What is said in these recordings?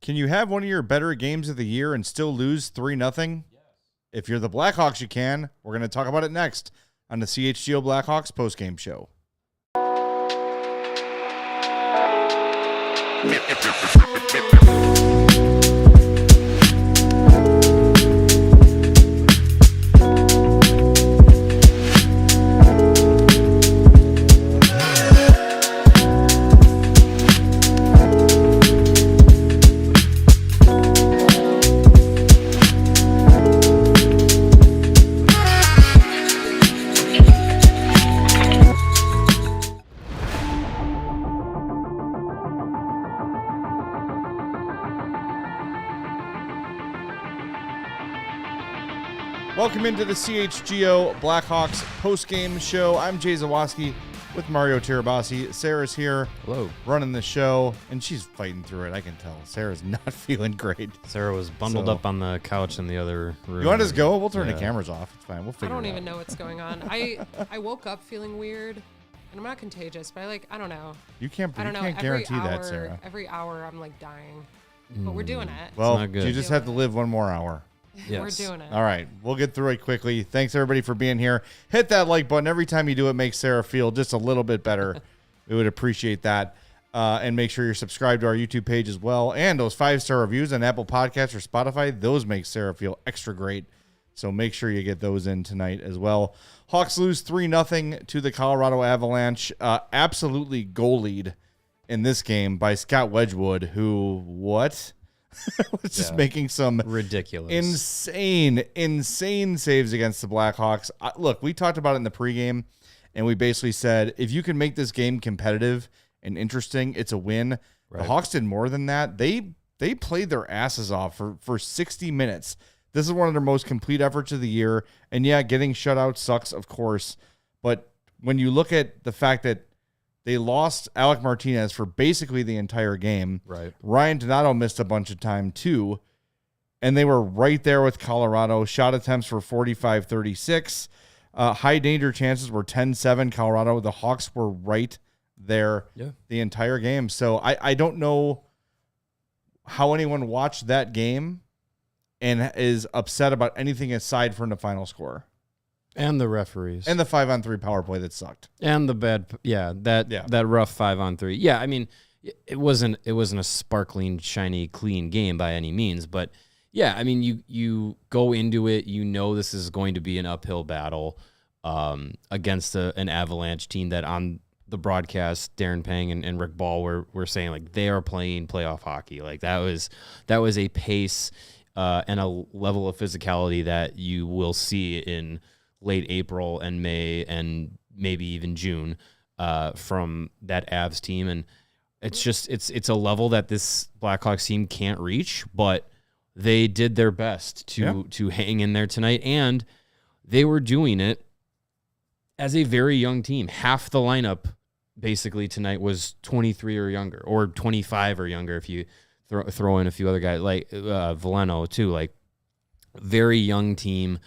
Can you have one of your better games of the year and still lose 3-0? Yes. If you're the Blackhawks, you can. We're going to talk about it next on the CHGO Blackhawks Postgame Show. Welcome into the CHGO Blackhawks postgame show. I'm Jay Zawaski with Mario Tirabassi. Sarah's here. Hello. Running the show, and she's fighting through it. I can tell. Sarah's not feeling great. Sarah was bundled up on the couch in the other room. You want us to go? We'll turn the cameras off. It's fine. We'll figure it out. I don't even know what's going on. I woke up feeling weird, and I'm not contagious, but I don't know. You can't Every guarantee hour, that, Sarah. Every hour I'm dying. But we're doing it. Well, you just have to live one more hour. Yes. We're doing it. All right. We'll get through it quickly. Thanks, everybody, for being here. Hit that like button. Every time you do it, makes Sarah feel just a little bit better. We would appreciate that. And make sure you're subscribed to our YouTube page as well. And those 5-star reviews on Apple Podcasts or Spotify, those make Sarah feel extra great. So make sure you get those in tonight as well. Hawks lose 3-0 to the Colorado Avalanche. Absolutely goalied in this game by Scott Wedgewood, who, was just making some ridiculous, insane saves against the Blackhawks. Look, we talked about it in the pregame, and we basically said, if you can make this game competitive and interesting, it's a win. Right. The Hawks did more than that. They played their asses off for 60 minutes. This is one of their most complete efforts of the year. And yeah, getting shut out sucks, of course. But when you look at the fact that they lost Alec Martinez for basically the entire game. Right. Ryan Donato missed a bunch of time too. And they were right there with Colorado. Shot attempts were 45-36. High danger chances were 10-7 Colorado. The Hawks were right there the entire game. So I don't know how anyone watched that game and is upset about anything aside from the final score. And the referees. And the 5-on-3 power play that sucked. And the bad, that rough 5-on-3. Yeah, I mean, it wasn't a sparkling, shiny, clean game by any means. But, yeah, I mean, you go into it, you know this is going to be an uphill battle against an Avalanche team that on the broadcast, Darren Pang and Rick Ball were saying, like, they are playing playoff hockey. Like, that was a pace and a level of physicality that you will see in late April and May and maybe even June from that Avs team. And it's a level that this Blackhawks team can't reach, but they did their best to hang in there tonight. And they were doing it as a very young team. Half the lineup basically tonight was 23 or younger, or 25 or younger if you throw in a few other guys, like Veleno too, like very young team.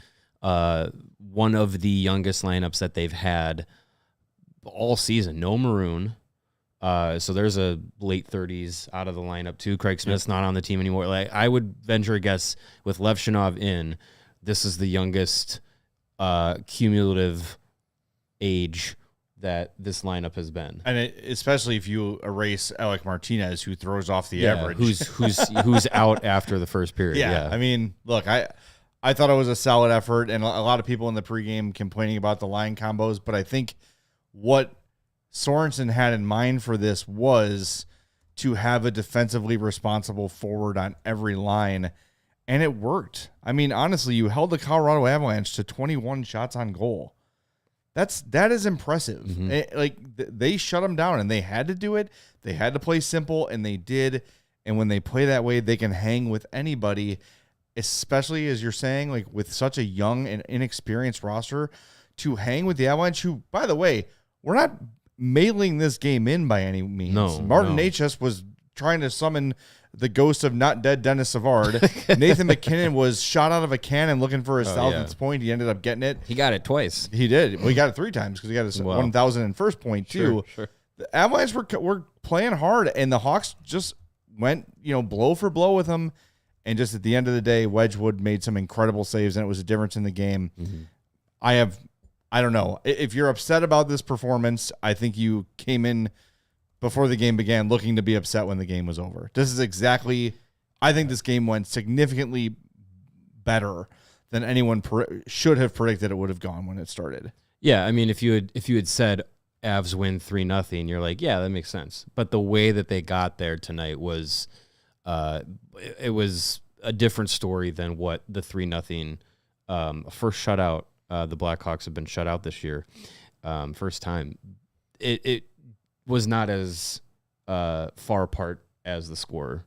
One of the youngest lineups that they've had all season. No Maroon. So there's a late 30s out of the lineup too. Craig Smith's not on the team anymore. Like, I would venture a guess with Levshunov in, this is the youngest cumulative age that this lineup has been. And especially if you erase Alec Martinez, who throws off the average. Who's out after the first period. Yeah. I mean, look, I thought it was a solid effort, and a lot of people in the pregame complaining about the line combos, but I think what Sorensen had in mind for this was to have a defensively responsible forward on every line, and it worked. I mean, honestly, you held the Colorado Avalanche to 21 shots on goal. That is impressive. Mm-hmm. They shut them down, and they had to do it. They had to play simple, and they did. And when they play that way, they can hang with anybody, especially, as you're saying, like with such a young and inexperienced roster, to hang with the Avalanche, who, by the way, we're not mailing this game in by any means. No, Martin Necas was trying to summon the ghost of not dead Dennis Savard. Nathan MacKinnon was shot out of a cannon looking for his 1,000th point. He ended up getting it. He got it twice. He did. Well, he got it 3 times because he got his 1,001st point too. Sure. The Avalanche were playing hard, and the Hawks just went, blow for blow with them. And just at the end of the day, Wedgewood made some incredible saves, and it was a difference in the game. Mm-hmm. I don't know. If you're upset about this performance, I think you came in before the game began looking to be upset when the game was over. This is exactly, I think this game went significantly better than anyone should have predicted it would have gone when it started. Yeah, I mean, if you had said Avs win 3-0, you're like, yeah, that makes sense. But the way that they got there tonight was, it was a different story than what the 3-0 first shutout. The Blackhawks have been shut out this year, first time. It was not as far apart as the score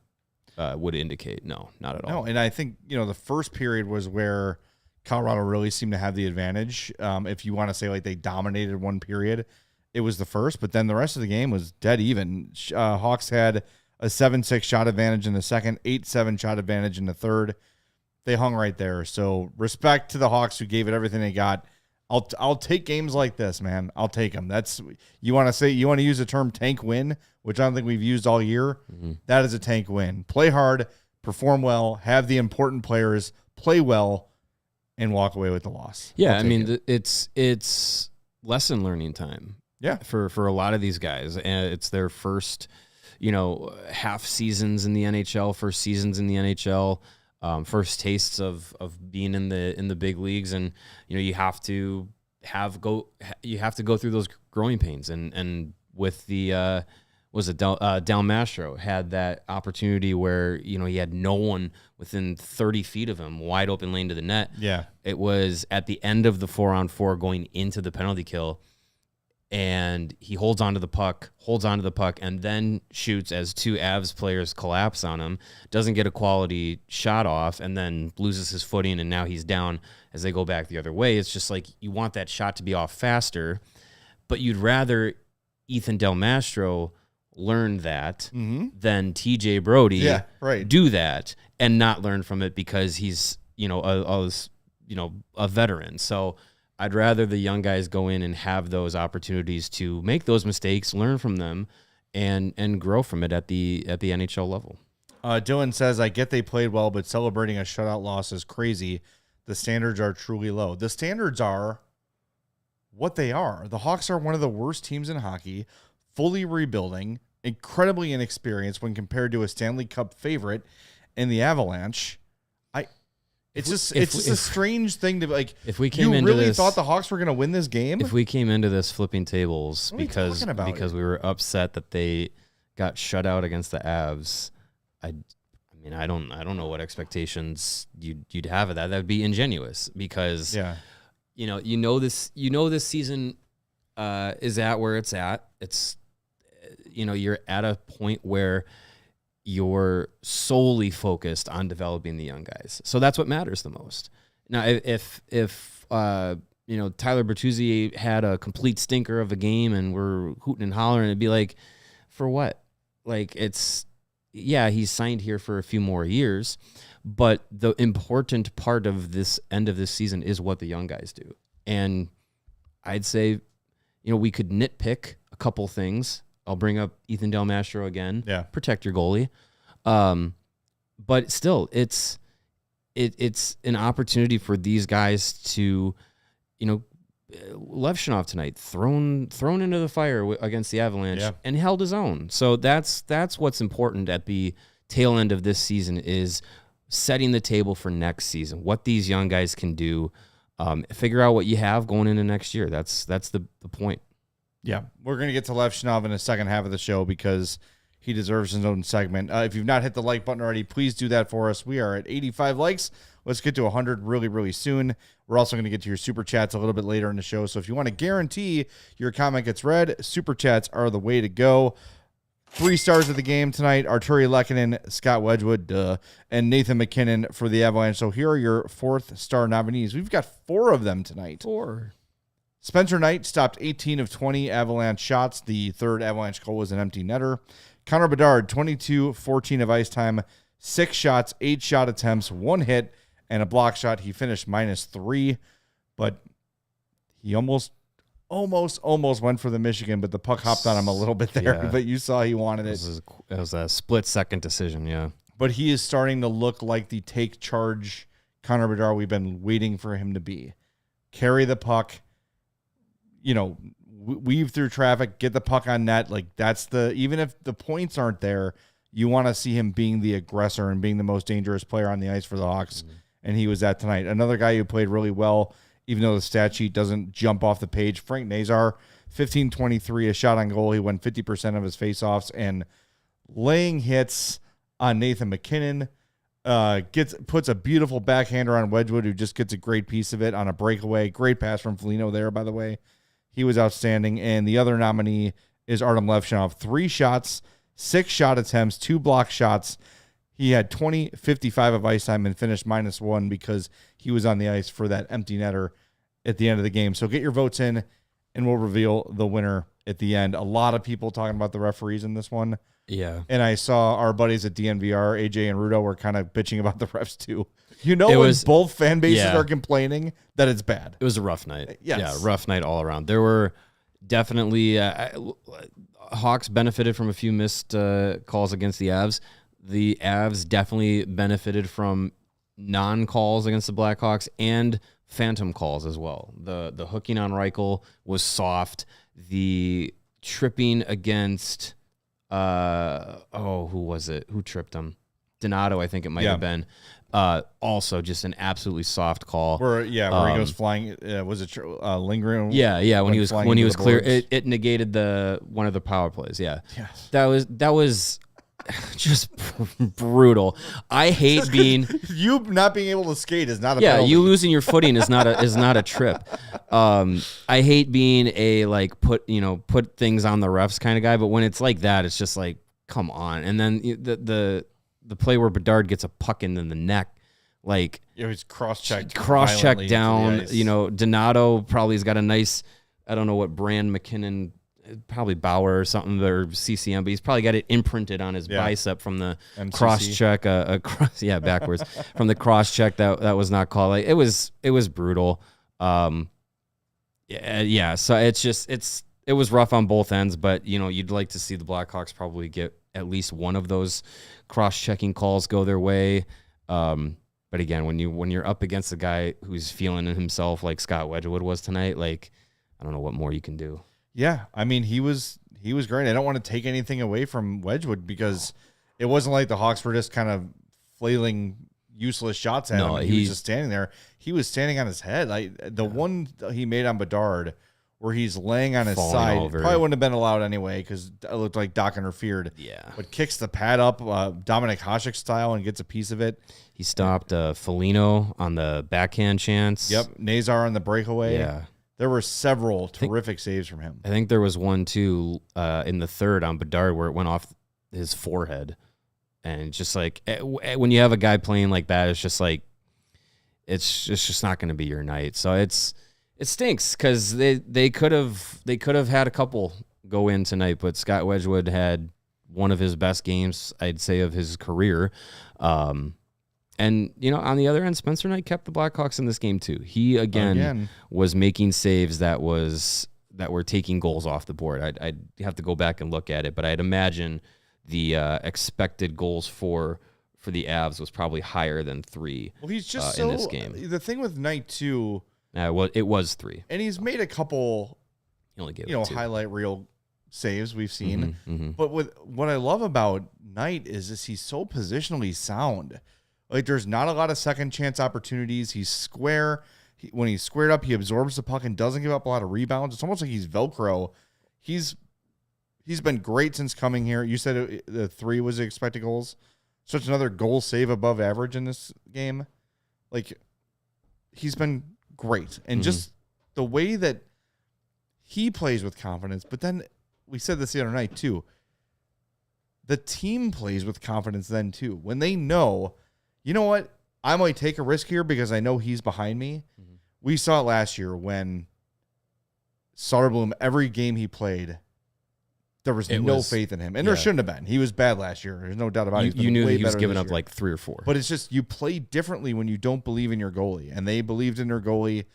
would indicate. No, not at all. No, and I think the first period was where Colorado really seemed to have the advantage. If you want to say like they dominated one period, it was the first, but then the rest of the game was dead even. Hawks had a 7-6 shot advantage in the second, 8-7 shot advantage in the third. They hung right there. So respect to the Hawks who gave it everything they got. I'll take games like this, man. I'll take them. You want to use the term tank win, which I don't think we've used all year. Mm-hmm. That is a tank win. Play hard, perform well, have the important players play well, and walk away with the loss. Yeah, I mean, it's lesson learning time. Yeah, for a lot of these guys, and it's their first, half seasons in the NHL, first seasons in the NHL. First tastes of being in the big leagues, and you have to go through those growing pains, and with the Del Mastro had that opportunity where he had no one within 30 feet of him, wide open lane to the net. Yeah, it was at the end of the 4-on-4 going into the penalty kill. And he holds onto the puck, and then shoots as two Avs players collapse on him, doesn't get a quality shot off, and then loses his footing, and now he's down as they go back the other way. It's just like you want that shot to be off faster, but you'd rather Ethan Del Mastro learn that than TJ Brody do that and not learn from it because he's a veteran. So I'd rather the young guys go in and have those opportunities to make those mistakes, learn from them, and grow from it at the NHL level. Dylan says, I get they played well, but celebrating a shutout loss is crazy. The standards are truly low. The standards are what they are. The Hawks are one of the worst teams in hockey, fully rebuilding, incredibly inexperienced when compared to a Stanley Cup favorite in the Avalanche. It's just a strange thing to like. If we came into this, thought the Hawks were going to win this game. If we came into this flipping tables because we were upset that they got shut out against the Avs, I don't know what expectations you'd have of that. That would be ingenuous because this season is at where it's at. It's you're at a point where you're solely focused on developing the young guys. So that's what matters the most. Now, if Tyler Bertuzzi had a complete stinker of a game and we're hooting and hollering, it'd be like, for what? Like, he's signed here for a few more years, but the important part of this end of this season is what the young guys do. And I'd say, we could nitpick a couple things. I'll bring up Ethan Del Mastro again. Yeah. Protect your goalie. But still, it's an opportunity for these guys to, Levshunov tonight, thrown into the fire against the Avalanche and held his own. So that's what's important at the tail end of this season is setting the table for next season, what these young guys can do, figure out what you have going into next year. That's the point. Yeah, we're going to get to Levshunov in the second half of the show because he deserves his own segment. If you've not hit the like button already, please do that for us. We are at 85 likes. Let's get to 100 really, really soon. We're also going to get to your super chats a little bit later in the show. So if you want to guarantee your comment gets read, super chats are the way to go. 3 stars of the game tonight, Artyom Levshunov, Scott Wedgewood, and Nathan MacKinnon for the Avalanche. So here are your 4th star nominees. We've got 4 of them tonight. 4. Spencer Knight stopped 18 of 20 Avalanche shots. The third Avalanche goal was an empty netter. Connor Bedard, 22-14 of ice time, 6 shots, 8 shot attempts, 1 hit, and a block shot. He finished -3, but he almost almost went for the Michigan, but the puck hopped on him a little bit there. Yeah. But you saw he wanted it. It was a split-second decision, yeah. But he is starting to look like the take charge Connor Bedard we've been waiting for him to be. Carry the puck, weave through traffic, get the puck on net. Like even if the points aren't there, you want to see him being the aggressor and being the most dangerous player on the ice for the Hawks. Mm-hmm. And he was that tonight. Another guy who played really well, even though the stat sheet doesn't jump off the page, Frank Nazar, 15-23, a shot on goal. He won 50% of his faceoffs and laying hits on Nathan MacKinnon. Puts a beautiful backhander on Wedgewood, who just gets a great piece of it on a breakaway. Great pass from Foligno there, by the way. He was outstanding. And the other nominee is Artyom Levshunov. 3 shots, 6 shot attempts, 2 block shots. He had 20-55 of ice time and finished -1 because he was on the ice for that empty netter at the end of the game. So get your votes in, and we'll reveal the winner at the end. A lot of people talking about the referees in this one. Yeah. And I saw our buddies at DNVR, AJ and Rudo, were kind of bitching about the refs too. When both fan bases are complaining that it's bad. It was a rough night. Yes. Yeah, rough night all around. There were definitely Hawks benefited from a few missed calls against the Avs. The Avs definitely benefited from non-calls against the Blackhawks and phantom calls as well. The hooking on Reichel was soft. The tripping against who was it? Who tripped him? Donato, I think it might have been. Also just an absolutely soft call. Where he goes flying. Was it lingering? Yeah. When he was clear, it negated one of the power plays. Yeah. Yes. That was just brutal. I hate being you not being able to skate is not a penalty. You losing your footing is not a trip. I hate being a put things on the refs kind of guy, but when it's like that, it's just like, come on. And then the play where Bedard gets a puck into the neck, like it was cross-checked down. Donato probably has got a nice, I don't know what brand MacKinnon, probably Bauer or something, or CCM, but he's probably got it imprinted on his bicep from the cross-check, backwards, from the cross-check that was not called. Like, it was brutal. So it was rough on both ends, but, you'd like to see the Blackhawks probably get at least one of those cross-checking calls go their way. But again, when you're up against a guy who's feeling himself like Scott Wedgewood was tonight, like, I don't know what more you can do. Yeah, I mean, he was great. I don't want to take anything away from Wedgewood because it wasn't like the Hawks were just kind of flailing useless shots at him. He was just standing there. He was standing on his head. The one he made on Bedard where he's laying on his side probably wouldn't have been allowed anyway because it looked like Doc interfered. Yeah. But kicks the pad up Dominic Hasek style and gets a piece of it. He stopped Foligno on the backhand chance. Yep, Nazar on the breakaway. Yeah. There were several terrific saves from him. I think there was one, too, in the third on Bedard where it went off his forehead. And just like, when you have a guy playing like that, it's just like, it's just not going to be your night. So it stinks because they could have had a couple go in tonight, but Scott Wedgewood had one of his best games, I'd say, of his career. And, on the other end, Spencer Knight kept the Blackhawks in this game, too. He, again, was making saves that were taking goals off the board. I'd have to go back and look at it, but I'd imagine the expected goals for the Avs was probably higher than 3 well, he's just in this game. The thing with Knight, too. It was 3. And he's made a couple, he only gave highlight reel saves we've seen. Mm-hmm, mm-hmm. But what I love about Knight is he's so positionally sound. Like, there's not a lot of second chance opportunities. He's square. When he's squared up, he absorbs the puck and doesn't give up a lot of rebounds. It's almost like he's Velcro. He's been great since coming here. You said the 3 was the expected goals. So it's another goal save above average in this game. Like, he's been great. And just the way that he plays with confidence. But then we said this the other night, too. The team plays with confidence then, too. When they know, you know what? I might take a risk here because I know he's behind me. Mm-hmm. We saw it last year when Soderblom, every game he played, there was no faith in him. And there shouldn't have been. He was bad last year. There's no doubt about it. You knew that he was giving up like 3 or 4. But it's just you play differently when you don't believe in your goalie. And they believed in their goalie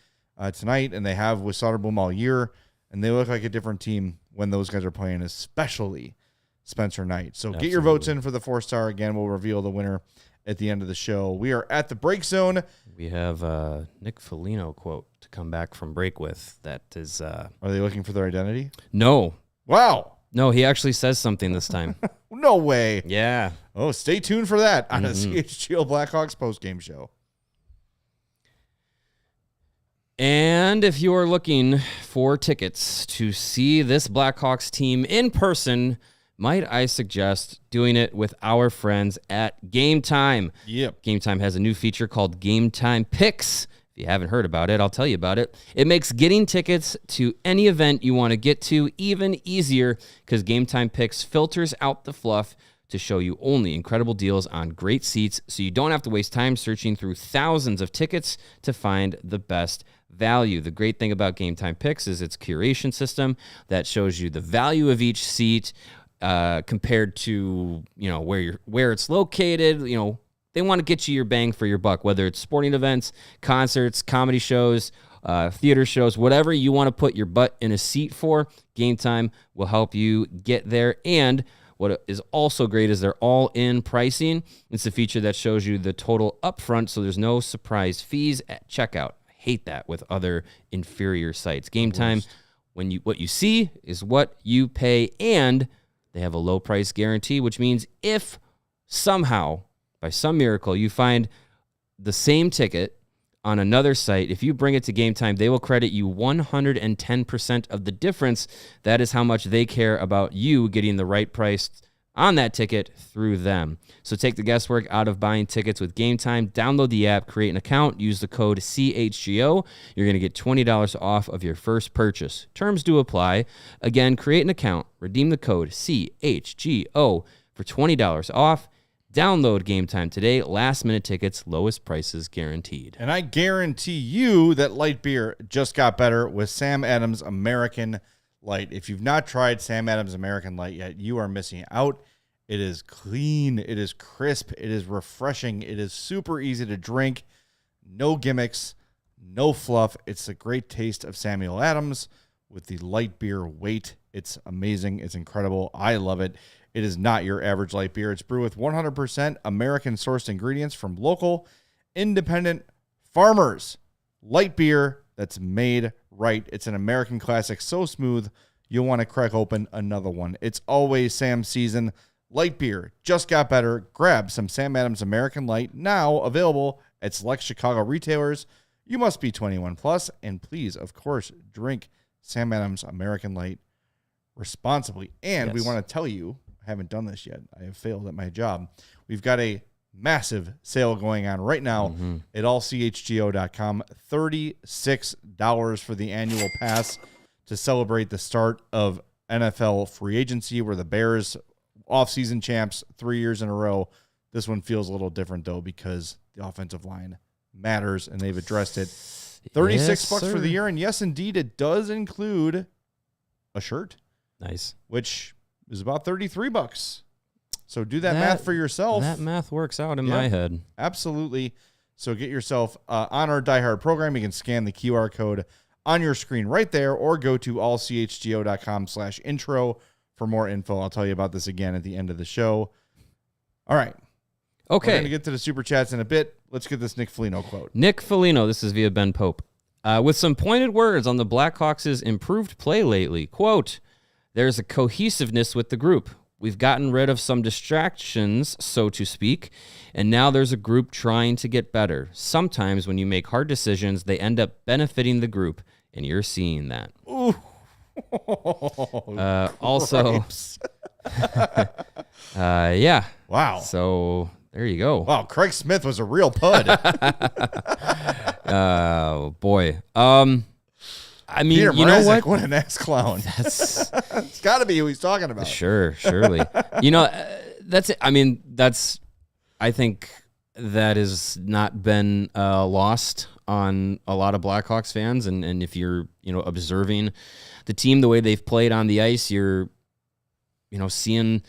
tonight, and they have with Soderblom all year. and they look like a different team when those guys are playing, especially Spencer Knight. So Absolutely. Get your votes in for the 4-star. Again, we'll reveal the winner at the end of the show. We are at the break zone. We have a Nick Foligno quote to come back from break with. That is... Are they looking for their identity? No. Wow. No, he actually says something this time. No way. Yeah. Oh, stay tuned for that on a CHGO Blackhawks postgame show. And if you are looking for tickets to see this Blackhawks team in person, might I suggest doing it with our friends at Game Time. Yep. Game Time has a new feature called Game Time Picks. If you haven't heard about it, I'll tell you about it. It makes getting tickets to any event you want to get to even easier because Game Time Picks filters out the fluff to show you only incredible deals on great seats so you don't have to waste time searching through thousands of tickets to find the best value. The great thing about Game Time Picks is its curation system that shows you the value of each seat compared to, where it's located. They want to get you your bang for your buck, whether it's sporting events, concerts, comedy shows, theater shows, whatever you want to put your butt in a seat for. Game Time will help you get there. And what is also great is they're all-in pricing. It's a feature that shows you the total upfront, so there's no surprise fees at checkout. I hate that with other inferior sites. Game Time, what you see is what you pay, and they have a low price guarantee, which means if somehow, by some miracle, you find the same ticket on another site, if you bring it to Game Time, they will credit you 110% of the difference. That is how much they care about you getting the right price on that ticket through them. So take the guesswork out of buying tickets with Game Time. Download the app, create an account, use the code CHGO. You're going to get $20 off of your first purchase. Terms do apply. Again, create an account, redeem the code CHGO for $20 off. Download Game Time today. Last-minute tickets, lowest prices guaranteed. And I guarantee you that light beer just got better with Sam Adams American Light. If you've not tried Sam Adams American Light yet, you are missing out. It is clean. It is crisp. It is refreshing. It is super easy to drink. No gimmicks. No fluff. It's a great taste of Samuel Adams with the light beer weight. It's amazing. It's incredible. I love it. It is not your average light beer. It's brewed with 100% American-sourced ingredients from local, independent farmers. Light beer that's made right. It's an American classic, so smooth you'll want to crack open another one. It's always Sam's season. Light beer just got better. Grab some Sam Adams American Light, now available at select Chicago retailers. You must be 21 plus, and please, of course, drink Sam Adams American Light responsibly. And we want to tell you, I haven't done this yet. I have failed at my job. We've got a massive sale going on right now at allchgo.com. $36 for the annual pass to celebrate the start of NFL free agency. We're the Bears offseason champs 3 years in a row. This one feels a little different, though, because the offensive line matters, and they've addressed it. $36 for the year, and yes, indeed, it does include a shirt. Nice. Which is about $33. So do that math for yourself. That math works out in my head. Absolutely. So get yourself on our Die Hard program. You can scan the QR code on your screen right there, or go to allchgo.com/intro for more info. I'll tell you about this again at the end of the show. All right. Okay. We're going to get to the Super Chats in a bit. Let's get this Nick Foligno quote. Nick Foligno, this is via Ben Pope. With some pointed words on the Blackhawks' improved play lately. Quote, there's a cohesiveness with the group. We've gotten rid of some distractions, so to speak, and now there's a group trying to get better. Sometimes when you make hard decisions, they end up benefiting the group, and you're seeing that. Ooh. Also, yeah. Wow. So there you go. Wow, Craig Smith was a real pud. Oh, boy. I mean, Peter you know Mrazek, what? What an ass clown. That's it's got to be who he's talking about. surely. That's it. I mean, I think that has not been lost on a lot of Blackhawks fans. And if you're, observing the team, the way they've played on the ice, you're, seeing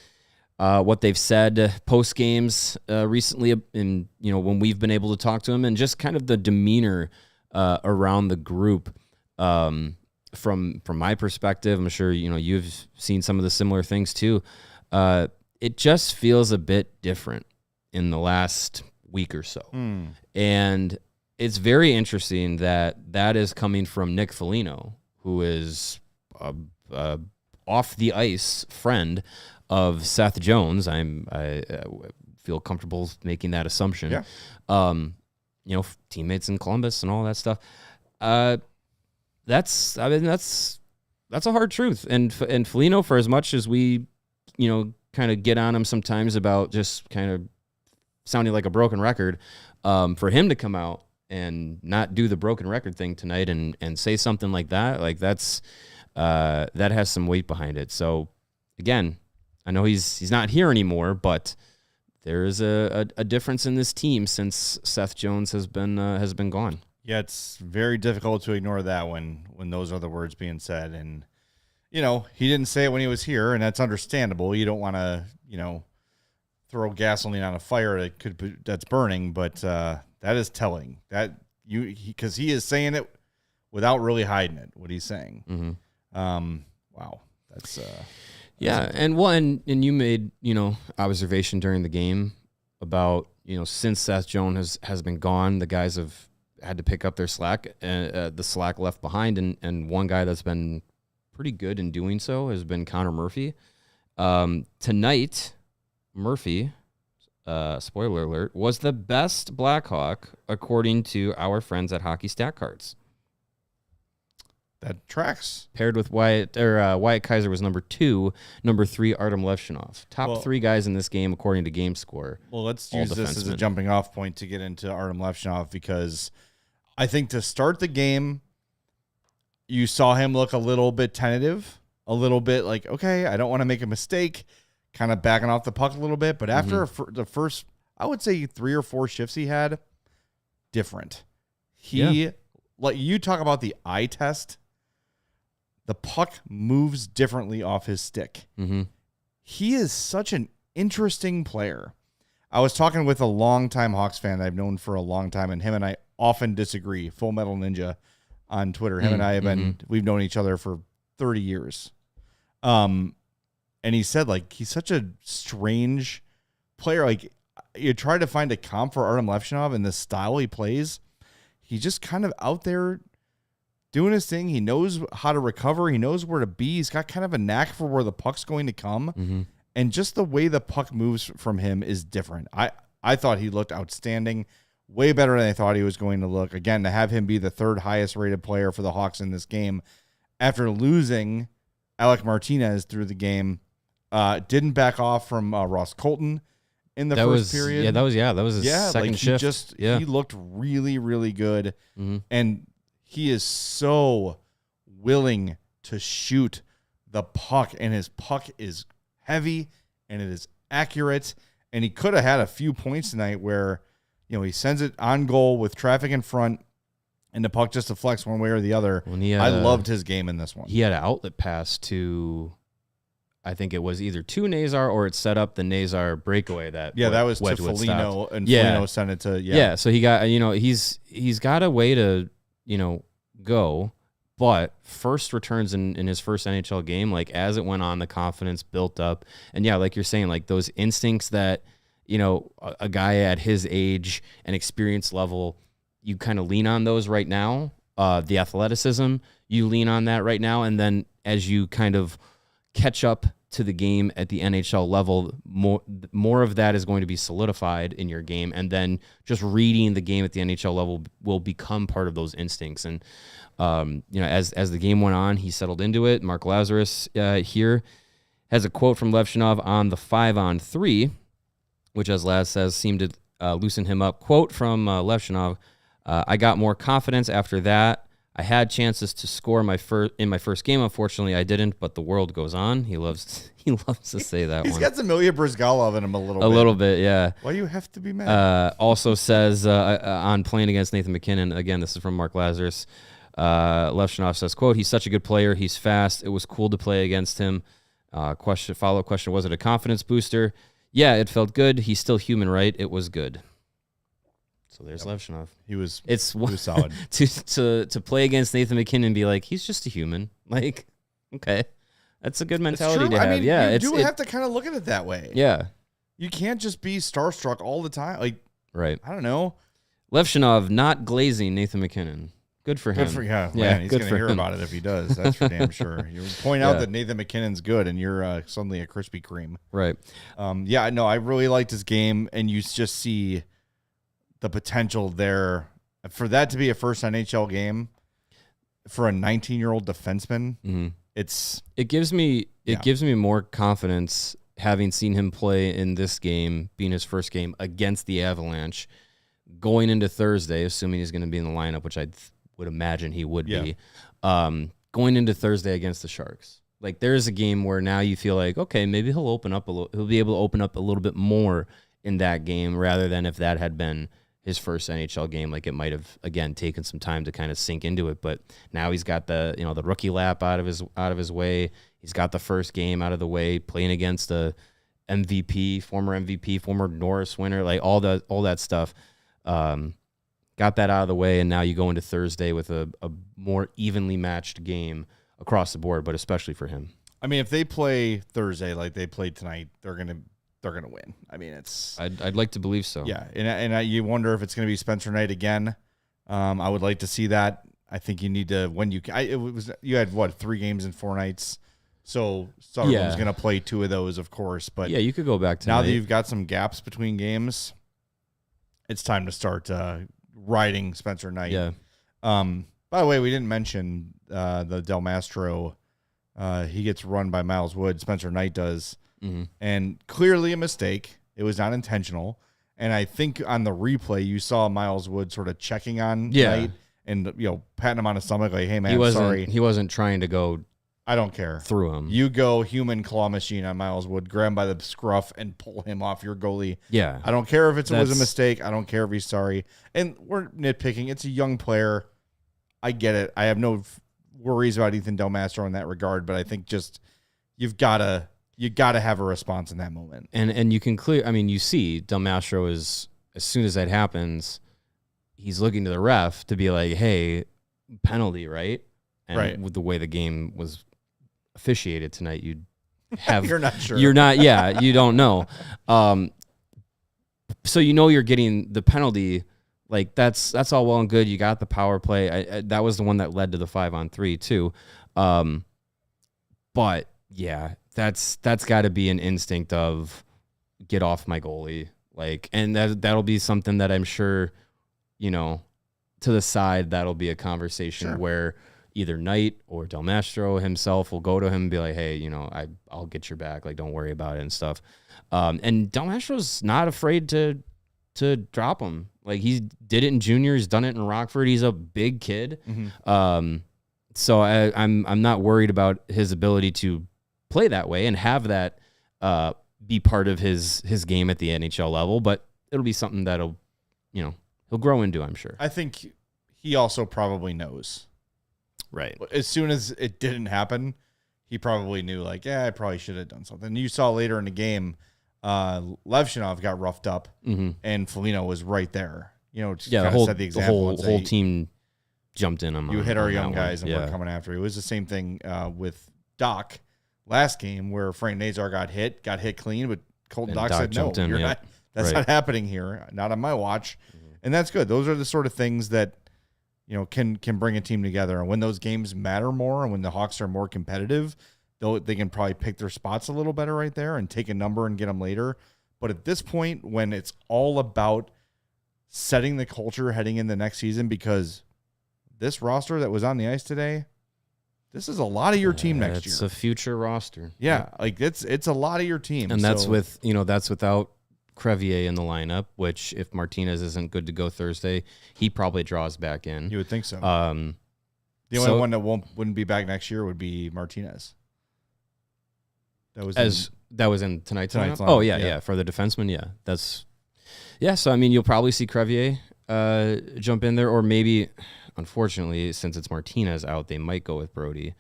what they've said post games recently, and when we've been able to talk to them, and just kind of the demeanor around the group from my perspective, I'm sure you've seen some of the similar things too. It just feels a bit different in the last week or so, and it's very interesting that is coming from Nick Foligno, who is a off the ice friend of Seth Jones. I feel comfortable making that assumption. Yeah. Teammates in Columbus and all that stuff. That's a hard truth. And Foligno, for as much as we, kind of get on him sometimes about just kind of sounding like a broken record, for him to come out and not do the broken record thing tonight and say something like that, that has some weight behind it. So again, I know he's not here anymore, but there is a difference in this team since Seth Jones has been gone. Yeah, it's very difficult to ignore that when those are the words being said. And, he didn't say it when he was here, and that's understandable. You don't want to, throw gasoline on a fire that's burning, but that is telling. Because he is saying it without really hiding it, what he's saying. Mm-hmm. Wow. That's yeah, and you made, observation during the game about, since Seth Jones has been gone, the guys have had to pick up their slack, the slack left behind, and one guy that's been pretty good in doing so has been Connor Murphy. Tonight, Murphy, spoiler alert, was the best Blackhawk according to our friends at Hockey Stat Cards. That tracks. Paired with Wyatt Kaiser was number 2, number 3 Artyom Levshunov. Top 3 guys in this game according to Game Score. Well, let's use this as a jumping off point to get into Artyom Levshunov, because I think to start the game, you saw him look a little bit tentative, a little bit like, okay, I don't want to make a mistake, kind of backing off the puck a little bit. But after the first, I would say 3 or 4 shifts he had, different. Like you talk about the eye test. The puck moves differently off his stick. Mm-hmm. He is such an interesting player. I was talking with a longtime Hawks fan that I've known for a long time, and him and I often disagree. Full Metal Ninja on Twitter. Him and I have we've known each other for 30 years. And he said, he's such a strange player. You try to find a comp for Artyom Levshunov and the style he plays. He's just kind of out there doing his thing. He knows how to recover. He knows where to be. He's got kind of a knack for where the puck's going to come. Mm-hmm. And just the way the puck moves from him is different. I thought he looked outstanding, way better than I thought he was going to look. Again, to have him be the 3rd highest rated player for the Hawks in this game after losing Alec Martinez through the game, didn't back off from Ross Colton in the first period. Yeah, that was his second shift. He looked really, really good. Mm-hmm. And he is so willing to shoot the puck, and his puck is heavy and it is accurate. And he could have had a few points tonight where, he sends it on goal with traffic in front and the puck just deflects one way or the other. I loved his game in this one. He had an outlet pass to, I think it was either to Nazar or it set up the Nazar breakaway that was Wedgewood to Foligno stopped. and Foligno sent it to so he got he's got a way to go, but first returns in his first NHL game, as it went on, the confidence built up, and like you're saying, those instincts that a guy at his age and experience level, you kind of lean on those right now. The athleticism, you lean on that right now, and then as you kind of catch up to the game at the NHL level, more of that is going to be solidified in your game, and then just reading the game at the NHL level will become part of those instincts. And as the game went on, he settled into it. Mark Lazarus here has a quote from Levshunov on the 5-on-3, which, as Laz says, seemed to loosen him up. Quote from Levshunov: "I got more confidence after that. I had chances to score in my first game. Unfortunately, I didn't, but the world goes on." He loves to say that. He's got some Ilya Bryzgalov in him a little bit. A little bit, yeah. Why do you have to be mad? Also says on playing against Nathan MacKinnon, again, this is from Mark Lazarus, Levshunov says, quote, "He's such a good player. He's fast. It was cool to play against him." Follow-up question, was it a confidence booster? Yeah, it felt good. He's still human, right? It was good. So there's Levshunov. He was solid. to play against Nathan MacKinnon and be like, he's just a human. Like, okay. That's a good mentality to have. I mean, yeah, you do have to kind of look at it that way. Yeah. You can't just be starstruck all the time. Like, right. I don't know. Levshunov not glazing Nathan MacKinnon. Good for him. Good for him. Yeah, he's going to hear about it if he does. That's for damn sure. You point out that Nathan MacKinnon's good, and you're suddenly a Krispy Kreme. Right. Yeah, no, I really liked his game, and you just see the potential there. For that to be a first NHL game for a 19-year-old defenseman, it gives me more confidence having seen him play in this game, being his first game against the Avalanche, going into Thursday, assuming he's going to be in the lineup, which I would imagine he would be, going into Thursday against the Sharks. Like, there's a game where now you feel like, okay, maybe he'll be able to open up a little bit more in that game, rather than if that had been his first NHL game, like it might have, again, taken some time to kind of sink into it. But now he's got the rookie lap out of his way. He's got the first game out of the way, playing against a former MVP, former Norris winner, like all that stuff. Got that out of the way, and now you go into Thursday with a more evenly matched game across the board, but especially for him. I mean, if they play Thursday like they played tonight, they're gonna win. I mean, I'd like to believe so. Yeah, and you wonder if it's gonna be Spencer Knight again. I would like to see that. I think you need to you had 3 games in 4 nights, so Soderblom's gonna play 2 of those, of course. But yeah, you could go back to now that you've got some gaps between games. It's time to start riding Spencer Knight. Yeah. By the way, we didn't mention the Del Mastro. He gets run by Miles Wood. Spencer Knight does. Mm-hmm. And clearly a mistake. It was not intentional. And I think on the replay, you saw Miles Wood sort of checking on Knight and patting him on his stomach like, hey, man, sorry. He wasn't trying to go I don't care. Through him. You go human claw machine on Miles Wood, grab him by the scruff and pull him off your goalie. Yeah. I don't care if it was a mistake. I don't care if he's sorry. And we're nitpicking. It's a young player. I get it. I have no worries about Ethan Del Mastro in that regard, but I think just you gotta have a response in that moment. And you can you see Del Mastro is, as soon as that happens, he's looking to the ref to be like, hey, penalty, right? And with the way the game was officiated tonight, you'd have you're not sure. You're not, you don't know. So you're getting the penalty. Like that's all well and good. You got the power play. That was the one that led to the 5-on-3 too. But yeah, that's got to be an instinct of get off my goalie. Like, and that'll be something that I'm sure, to the side, that'll be a conversation where either Knight or Del Mastro himself will go to him and be like, hey, I'll get your back. Like, don't worry about it and stuff. And Del Mastro's not afraid to drop him. Like, he did it in junior. He's done it in Rockford. He's a big kid. Mm-hmm. So I'm not worried about his ability to play that way and have that be part of his game at the NHL level. But it'll be something that'll, he'll grow into, I'm sure. I think he also probably knows. Right. As soon as it didn't happen, he probably knew, like, I probably should have done something. You saw later in the game, Levshunov got roughed up, and Foligno was right there. The whole team jumped in on him. You hit our young guys, and we're coming after you. It was the same thing with Doc last game, where Frank Nazar got hit clean, but Colton Doc said, no, that's not happening here, not on my watch. And that's good. Those are the sort of things that can bring a team together. And when those games matter more and when the Hawks are more competitive, they can probably pick their spots a little better right there and take a number and get them later. But at this point, when it's all about setting the culture heading in the next season, because this roster that was on the ice today, this is a lot of your team next year. It's a future roster. Yeah, like it's a lot of your team. And that's that's without Crevier in the lineup, which if Martinez isn't good to go Thursday, he probably draws back in. You would think so. The only one that wouldn't be back next year would be Martinez. That was in tonight's lineup? Oh yeah, for the defenseman, So you'll probably see Crevier jump in there, or maybe, unfortunately, since it's Martinez out, they might go with Brody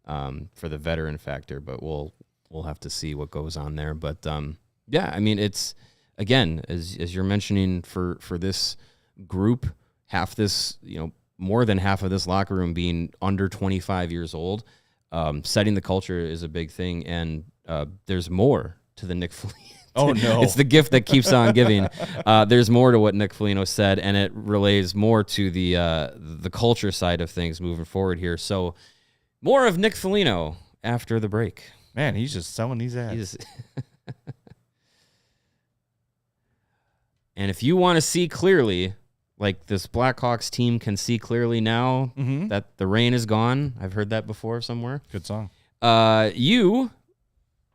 for the veteran factor. But we'll have to see what goes on there. But it's, again, as you're mentioning, for this group, more than half of this locker room being under 25 years old, setting the culture is a big thing. And there's more to the Nick Foligno. Oh, no. It's the gift that keeps on giving. There's more to what Nick Foligno said, and it relays more to the culture side of things moving forward here. So more of Nick Foligno after the break. Man, he's just selling these ads. And if you want to see clearly, like this Blackhawks team can see clearly now that the rain is gone. I've heard that before somewhere. Good song. You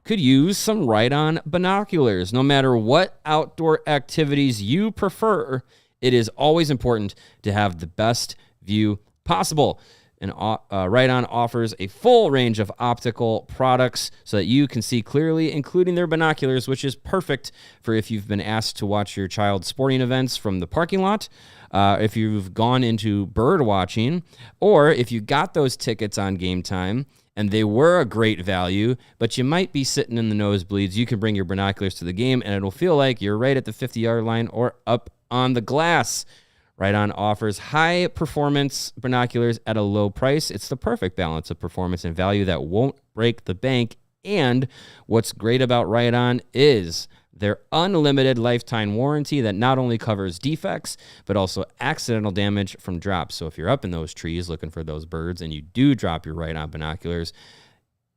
could use some Right-On binoculars. No matter what outdoor activities you prefer, it is always important to have the best view possible. And Right-On offers a full range of optical products so that you can see clearly, including their binoculars, which is perfect for if you've been asked to watch your child's sporting events from the parking lot, if you've gone into bird watching, or if you got those tickets on Game Time and they were a great value, but you might be sitting in the nosebleeds. You can bring your binoculars to the game, and it'll feel like you're right at the 50-yard line or up on the glass. Right-On offers high-performance binoculars at a low price. It's the perfect balance of performance and value that won't break the bank. And what's great about Right-On is their unlimited lifetime warranty that not only covers defects, but also accidental damage from drops. So if you're up in those trees looking for those birds and you do drop your Right-On binoculars,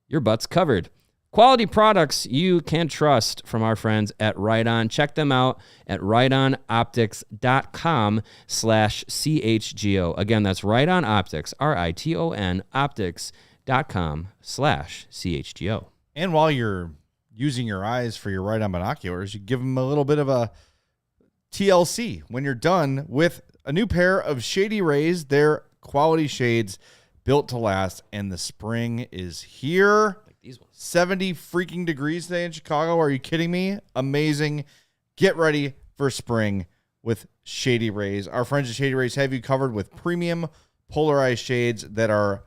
your butt's covered. Quality products you can trust from our friends at Right-On. Check them out at rightonoptics.com/CHGO. Again, that's Right-On Optics, RITON optics.com/CHGO. And while you're using your eyes for your Right-On binoculars, you give them a little bit of a TLC when you're done with a new pair of Shady Rays. They're quality shades built to last, and the spring is here. These ones. 70 freaking degrees today in Chicago. Are you kidding me? Amazing. Get ready for spring with Shady Rays. Our friends at Shady Rays have you covered with premium polarized shades that are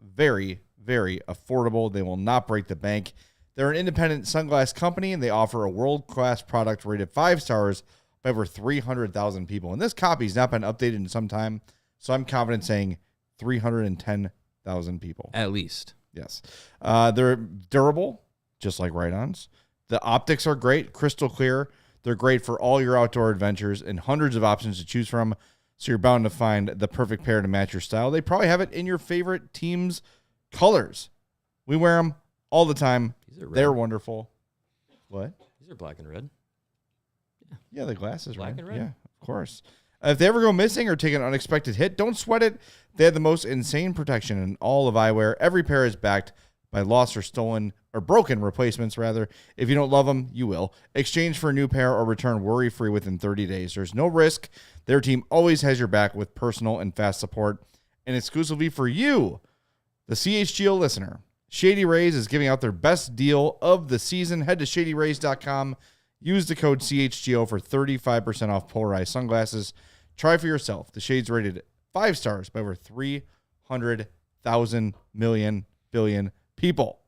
very, very affordable. They will not break the bank. They're an independent sunglass company, and they offer a world-class product rated 5 stars by over 300,000 people. And this copy has not been updated in some time, so I'm confident saying 310,000 people. At least. Yes. They're durable, just like Right-Ons. The optics are great, crystal clear. They're great for all your outdoor adventures and hundreds of options to choose from, so you're bound to find the perfect pair to match your style. They probably have it in your favorite team's colors. We wear them all the time. They're wonderful. What? These are black and red. Yeah, the glasses, black and red. Yeah, of course. If they ever go missing or take an unexpected hit, don't sweat it. They have the most insane protection in all of eyewear. Every pair is backed by lost or stolen or broken replacements, rather. If you don't love them, you will. Exchange for a new pair or return worry-free within 30 days. There's no risk. Their team always has your back with personal and fast support. And exclusively for you, the CHGO listener, Shady Rays is giving out their best deal of the season. Head to shadyrays.com. Use the code CHGO for 35% off polarized sunglasses. Try for yourself. The shades rated 5 stars by over 300,000 billion people.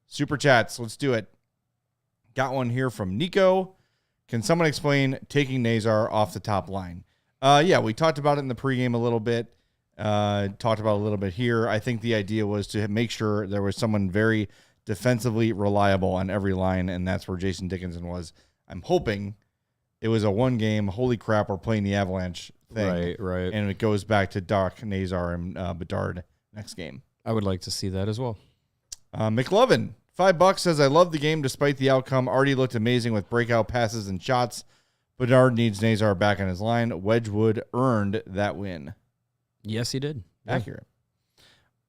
Super chats. Let's do it. Got one here from Nico. Can someone explain taking Nazar off the top line? Yeah, we talked about it in the pregame a little bit. Talked about it a little bit here. I think the idea was to make sure there was someone very defensively reliable on every line, and that's where Jason Dickinson was. I'm hoping it was a one game, holy crap, we're playing the Avalanche thing. Right. And it goes back to Doc, Nazar, and Bedard next game. I would like to see that as well. McLovin, $5 says, I love the game despite the outcome. Artie looked amazing with breakout passes and shots. Bedard needs Nazar back on his line. Wedgewood earned that win. Yes, he did. Accurate.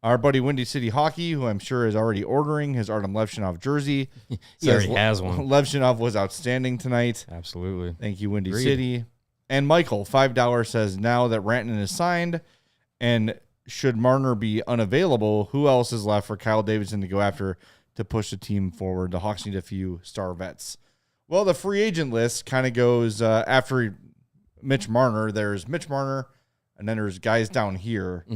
Our buddy Windy City Hockey, who I'm sure is already ordering his Artyom Levshunov jersey. He already has one. Levshunov was outstanding tonight. Absolutely. Thank you, Windy City. And Michael, $5 says, now that Rantanen is signed and should Marner be unavailable, who else is left for Kyle Davidson to go after to push the team forward? The Hawks need a few star vets. Well, the free agent list kind of goes after Mitch Marner. There's Mitch Marner, and then there's guys down here.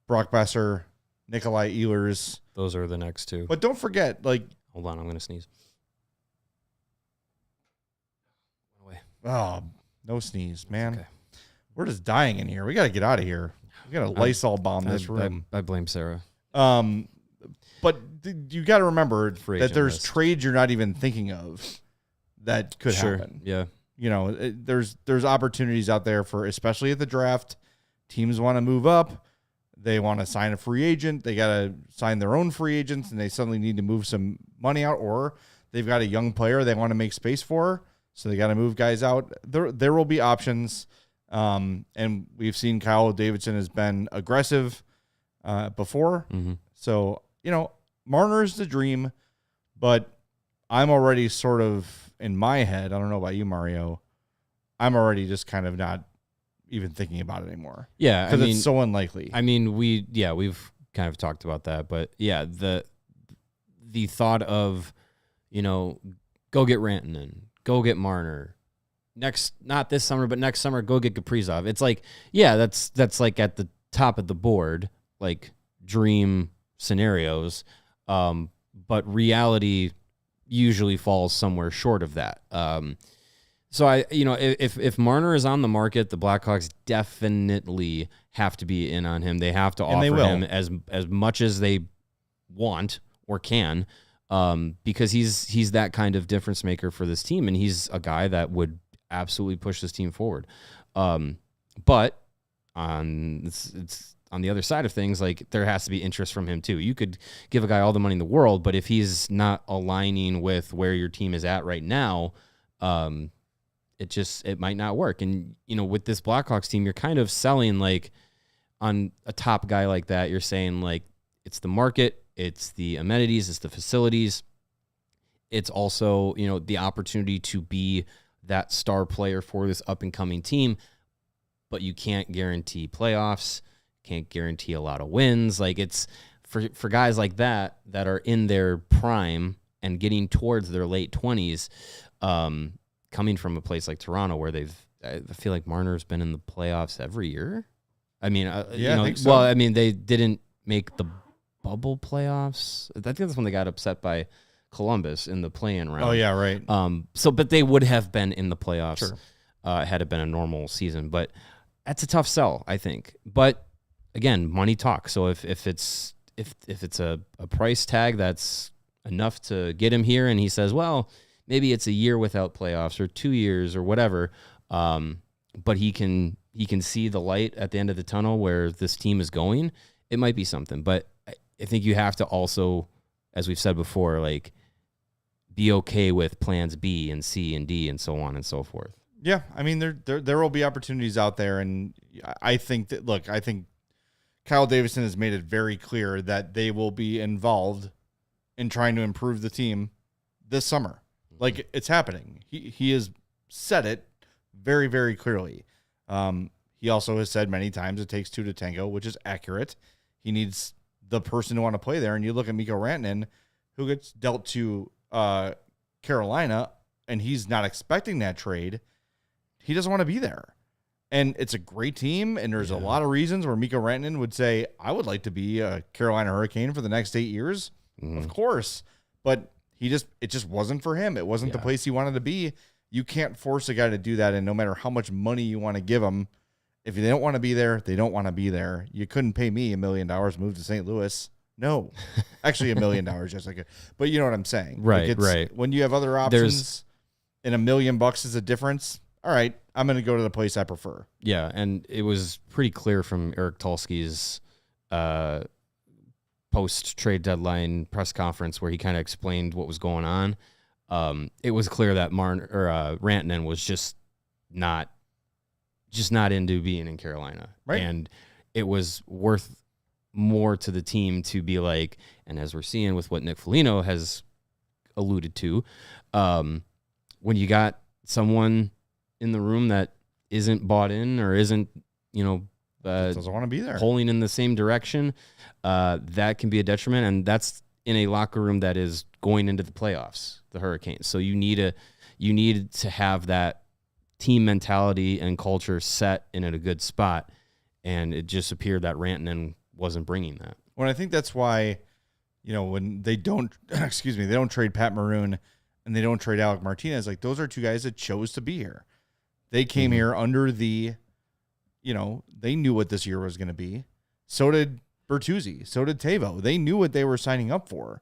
Brock Besser, Nikolai Ehlers. Those are the next two. But don't forget, hold on, I'm going to sneeze. Oh, no sneeze, man. Okay. We're just dying in here. We got to get out of here. We got to Lysol bomb this room. I blame Sarah. But you got to remember that there's trades you're not even thinking of that could happen. Yeah. You know, there's opportunities out there for, especially at the draft. Teams want to move up. They want to sign a free agent. They got to sign their own free agents, and they suddenly need to move some money out, or they've got a young player they want to make space for, so they got to move guys out. There will be options, and we've seen Kyle Davidson has been aggressive before. Mm-hmm. So, you know, Marner's the dream, but I'm already sort of in my head, I don't know about you, Mario, I'm already just kind of not even thinking about it anymore. Yeah, because it's so unlikely. I mean, we've kind of talked about that, but yeah, the thought of, you know, go get Rantanen, go get Marner, not this summer, but next summer, go get Kaprizov. It's like, yeah, that's like at the top of the board, like dream scenarios, but reality usually falls somewhere short of that. So if Marner is on the market, the Blackhawks definitely have to be in on him. They have to offer him as much as they want or can, because he's that kind of difference maker for this team, and he's a guy that would absolutely push this team forward. But it's on the other side of things, like there has to be interest from him too. You could give a guy all the money in the world, but if he's not aligning with where your team is at right now, it might not work. And, you know, with this Blackhawks team, you're kind of selling, like, on a top guy like that, you're saying, like, it's the market, it's the amenities, it's the facilities. It's also, you know, the opportunity to be that star player for this up-and-coming team, but you can't guarantee playoffs, can't guarantee a lot of wins. Like, it's for guys like that are in their prime and getting towards their late 20s, coming from a place like Toronto where I feel like Marner's been in the playoffs every year. I mean, I think so. Well, I mean, they didn't make the bubble playoffs. I think that's when they got upset by Columbus in the play-in round. Oh yeah, right. But they would have been in the playoffs had it been a normal season. But that's a tough sell, I think. But again, money talks. So if it's a price tag that's enough to get him here, and he says, well, maybe it's a year without playoffs or 2 years or whatever, but he can see the light at the end of the tunnel where this team is going, it might be something. But I think you have to also, as we've said before, like, be okay with plans B and C and D and so on and so forth. Yeah, I mean, there will be opportunities out there, and I think Kyle Davidson has made it very clear that they will be involved in trying to improve the team this summer. Like, it's happening. He has said it very, very clearly. He also has said many times it takes two to tango, which is accurate. He needs the person to want to play there. And you look at Mikko Rantanen, who gets dealt to Carolina, and he's not expecting that trade. He doesn't want to be there. And it's a great team, and there's a lot of reasons where Mikko Rantanen would say, I would like to be a Carolina Hurricane for the next 8 years. Mm-hmm. Of course. But it just wasn't for him. It wasn't the place he wanted to be. You can't force a guy to do that, and no matter how much money you want to give them, if they don't want to be there, they don't want to be there. You couldn't pay me $1 million to move to St. Louis. No. Actually, $1 million, just like it. But you know what I'm saying. Right, like right. When you have other options and $1 million is a difference, all right, I'm going to go to the place I prefer. Yeah, and it was pretty clear from Eric Tulski's post-trade deadline press conference where he kind of explained what was going on. It was clear that Rantanen was just not into being in Carolina. Right. And it was worth more to the team to be like, and as we're seeing with what Nick Foligno has alluded to, when you got someone in the room that isn't bought in or isn't, doesn't want to be there, pulling in the same direction, that can be a detriment. And that's in a locker room that is going into the playoffs, the Hurricanes. So you need to have that team mentality and culture set in a good spot. And it just appeared that Rantanen wasn't bringing that. Well, I think that's why, when they don't, they don't trade Pat Maroon and they don't trade Alec Martinez, like those are two guys that chose to be here. They came here under the they knew what this year was going to be. So did Bertuzzi. So did Tavo. They knew what they were signing up for.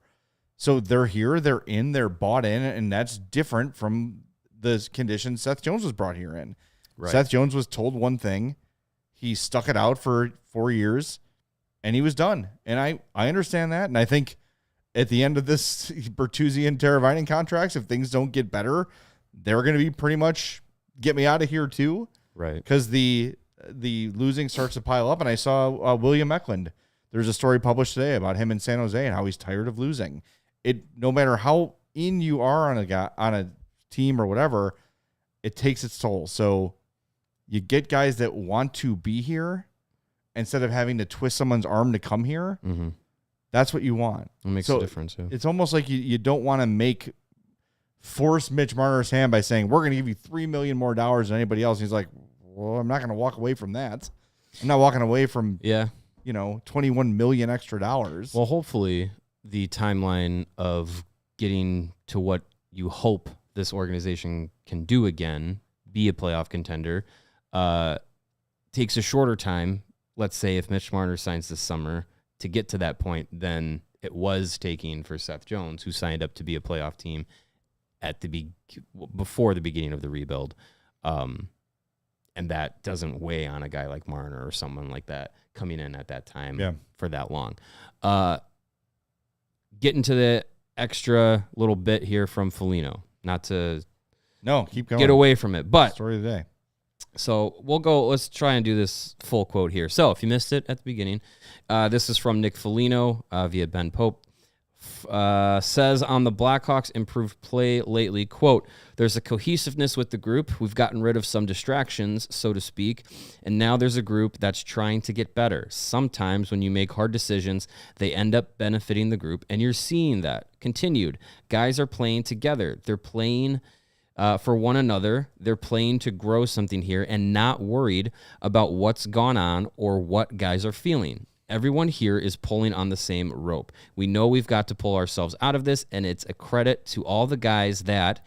So they're here, they're in, they're bought in, and that's different from the conditions Seth Jones was brought here in. Right. Seth Jones was told one thing. He stuck it out for 4 years, and he was done. And I understand that, and I think at the end of this Bertuzzi and Teravainen contracts, if things don't get better, they're going to be pretty much get me out of here too. Right. Because the losing starts to pile up. And I saw William Eklund. There's a story published today about him in San Jose and how he's tired of losing. No matter how in you are on a team or whatever, it takes its toll. So you get guys that want to be here instead of having to twist someone's arm to come here. Mm-hmm. That's what you want. It makes a difference. Yeah. It's almost like you don't want to force Mitch Marner's hand by saying, we're going to give you $3 million more than anybody else. And he's like, well, I'm not going to walk away from that. I'm not walking away from, $21 million extra dollars. Well, hopefully the timeline of getting to what you hope this organization can do again, be a playoff contender, takes a shorter time. Let's say if Mitch Marner signs this summer to get to that point than it was taking for Seth Jones, who signed up to be a playoff team before the beginning of the rebuild. And that doesn't weigh on a guy like Marner or someone like that coming in at that time for that long. Getting to the extra little bit here from Foligno, keep going. Get away from it. But story of the day. So let's try and do this full quote here. So if you missed it at the beginning, this is from Nick Foligno via Ben Pope. Says on the Blackhawks' improved play lately, quote, there's a cohesiveness with the group. We've gotten rid of some distractions, so to speak, and now there's a group that's trying to get better. Sometimes when you make hard decisions, they end up benefiting the group, and you're seeing that. Continued. Guys are playing together. They're playing for one another. They're playing to grow something here and not worried about what's gone on or what guys are feeling. Everyone here is pulling on the same rope. We know we've got to pull ourselves out of this, and it's a credit to all the guys that,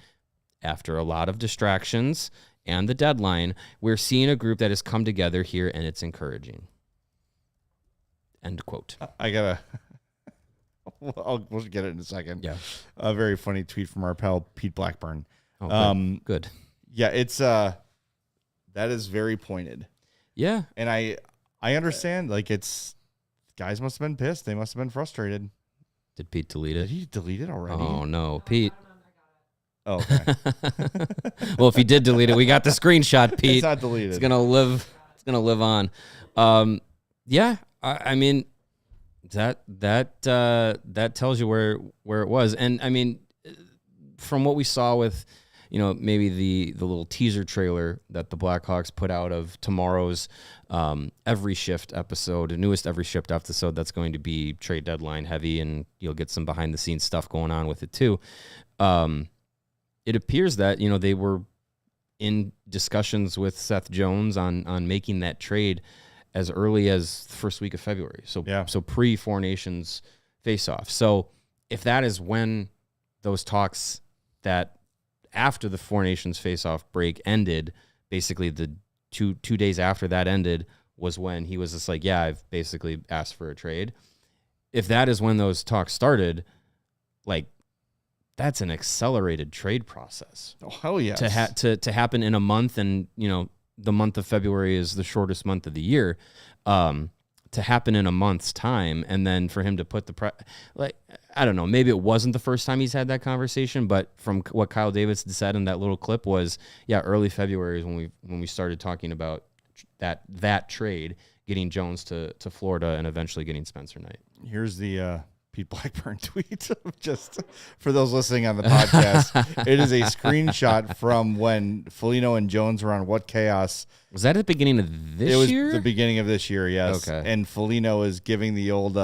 after a lot of distractions and the deadline, we're seeing a group that has come together here, and it's encouraging. End quote. We'll get it in a second. Yeah. A very funny tweet from our pal Pete Blackburn. Oh, good. Yeah, it's that is very pointed. Yeah. And I understand, guys must have been pissed. They must have been frustrated. Did Pete delete it? Did he delete it already? Oh, no. Pete. Oh, okay. Well, if he did delete it, we got the screenshot, Pete. It's not deleted. It's gonna live on. I mean, that tells you where it was. And I mean, from what we saw with, maybe the little teaser trailer that the Blackhawks put out of tomorrow's Every Shift episode, the newest Every Shift episode that's going to be trade deadline heavy, and you'll get some behind the scenes stuff going on with it too. It appears that, they were in discussions with Seth Jones on making that trade as early as the first week of February. So pre Four Nations face-off. So if that is when those talks that after the Four Nations face-off break ended, basically the two days after that ended was when he was just like, yeah, I've basically asked for a trade. If that is when those talks started, that's an accelerated trade process. Oh, hell yes. To happen in a month, and, the month of February is the shortest month of the year. To happen in a month's time, and then for him to put I don't know, maybe it wasn't the first time he's had that conversation, but from what Kyle Davidson said in that little clip was, early February is when we started talking about that trade, getting Jones to Florida and eventually getting Spencer Knight. Here's the Pete Blackburn tweet. Just for those listening on the podcast, it is a screenshot from when Foligno and Jones were on What Chaos. Was that at the beginning of this year? It was the beginning of this year, yes. Okay. And Foligno is giving the old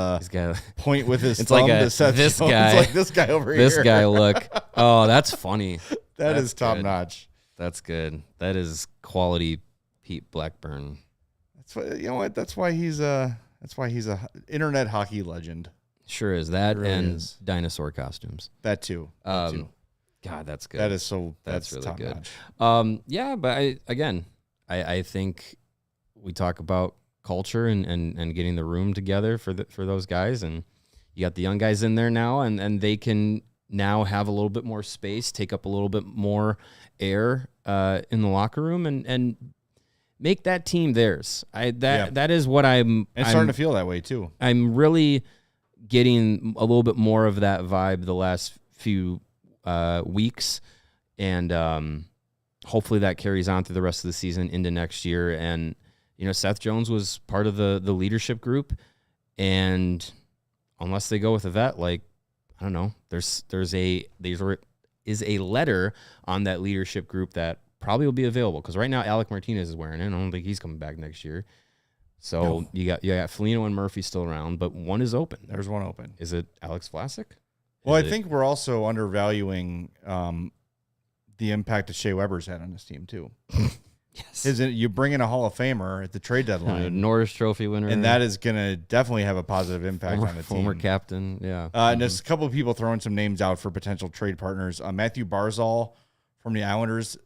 point with his thumb like to Seth this Jones. guy. Like this guy over here. This guy, look. Oh, that's funny. That's is top notch. That's good. That is quality Pete Blackburn. That's why, you know what? That's why he's a internet hockey legend. Sure is. That really and is. Dinosaur costumes. That too. God, that's good. That is so. That's really top good. Notch. Yeah, but I think we talk about culture and getting the room together for those guys, and you got the young guys in there now, and they can now have a little bit more space, take up a little bit more air in the locker room, and make that team theirs. That is what I'm starting to feel that way too. I'm really getting a little bit more of that vibe the last few weeks, and hopefully that carries on through the rest of the season into next year. And Seth Jones was part of the leadership group, and unless they go with a vet, like, I don't know, there is a letter on that leadership group that probably will be available, because right now Alec Martinez is wearing it. I don't think he's coming back next year. So you got Foligno and Murphy still around, but one is open. There's one open. Is it Alex Vlasic? Well, I think we're also undervaluing the impact that Shea Weber's had on this team too. Yes, you bring in a Hall of Famer at the trade deadline, Norris Trophy winner, and that is going to definitely have a positive impact on the team. Former captain, yeah. And there's a couple of people throwing some names out for potential trade partners. Matthew Barzal from the Islanders.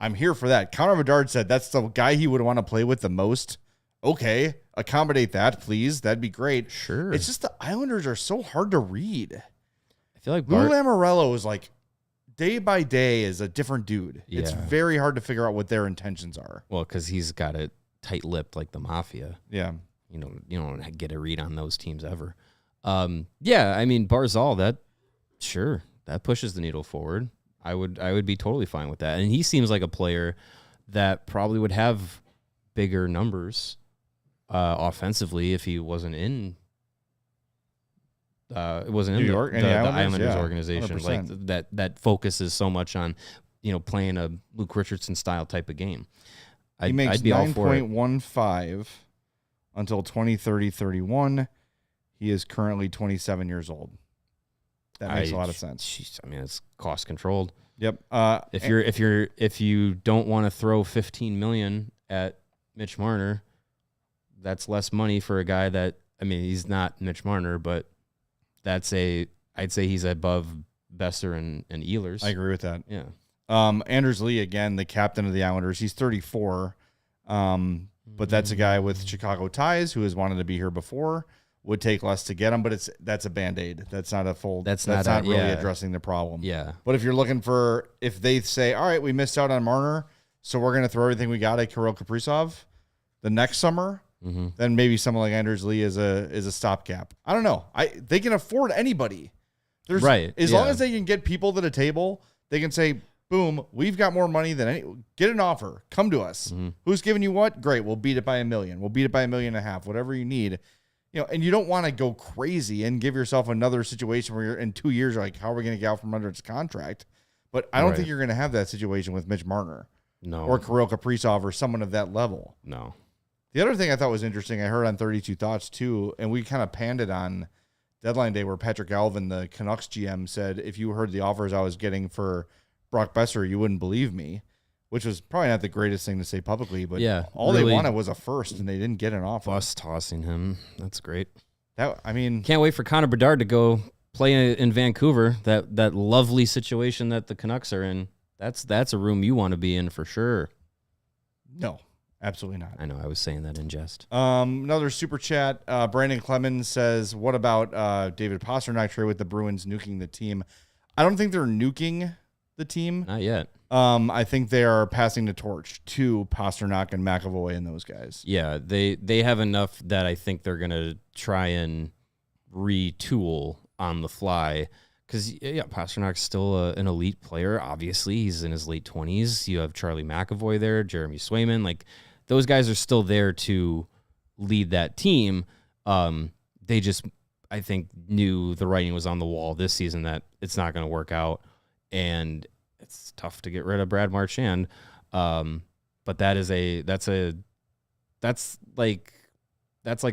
I'm here for that. Connor Bedard said that's the guy he would want to play with the most. Okay, accommodate that, please. That'd be great. Sure. It's just the Islanders are so hard to read. I feel like Lou Lamoriello is like, day by day is a different dude. Yeah. It's very hard to figure out what their intentions are. Well, because he's got it tight-lipped like the Mafia. Yeah. You don't get a read on those teams ever. Yeah, I mean, Barzal, that pushes the needle forward. I would be totally fine with that. And he seems like a player that probably would have bigger numbers offensively if he wasn't in New York, the Islanders organization, 100%. Like that focuses so much on playing a Luke Richardson style type of game. He makes 9.15 until 2030-31. He is currently 27 years old. That makes a lot of sense. I mean, it's cost controlled. Yep. If you don't want to throw $15 million at Mitch Marner, that's less money for a guy that, I mean, he's not Mitch Marner, but I'd say he's above Besser and Ehlers. I agree with that. Yeah. Anders Lee, again, the captain of the Islanders. He's 34, but that's a guy with Chicago ties who has wanted to be here before. Would take less to get him, but that's a Band-Aid. That's not a full. That's not really addressing the problem. Yeah. But if you're looking for, if they say, all right, we missed out on Marner, so we're going to throw everything we got at Kirill Kaprizov the next summer, then maybe someone like Anders Lee is a stopgap. I don't know. They can afford anybody. As long as they can get people to the table, they can say, boom, we've got more money than any. Get an offer. Come to us. Who's giving you what? Great. We'll beat it by $1 million. We'll beat it by $1.5 million. Whatever you need. And you don't want to go crazy and give yourself another situation where you're in 2 years, like, how are we going to get out from under its contract? But I don't think you're going to have that situation with Mitch Marner. No. Or Kirill Kaprizov or someone of that level. No. The other thing I thought was interesting, I heard on 32 Thoughts too, and we kind of panned it on deadline day where Patrick Alvin, the Canucks GM, said, if you heard the offers I was getting for Brock Besser, you wouldn't believe me. Which was probably not the greatest thing to say publicly, but all they wanted was a first, and they didn't get an offer. Bus tossing him. That's great. Can't wait for Connor Bedard to go play in Vancouver, that lovely situation that the Canucks are in. That's a room you want to be in for sure. No, absolutely not. I know, I was saying that in jest. Another super chat. Brandon Clemens says, what about David Pastrnak trade with the Bruins nuking the team? I don't think they're nuking the team. Not yet. I think they are passing the torch to Pastrnak and McAvoy and those guys. Yeah, they have enough that I think they're going to try and retool on the fly. Because, Pasternak's still an elite player. Obviously, he's in his late 20s. You have Charlie McAvoy there, Jeremy Swayman. Like, those guys are still there to lead that team. They just, I think, knew the writing was on the wall this season that it's not going to work out. And it's tough to get rid of Brad Marchand, but that's like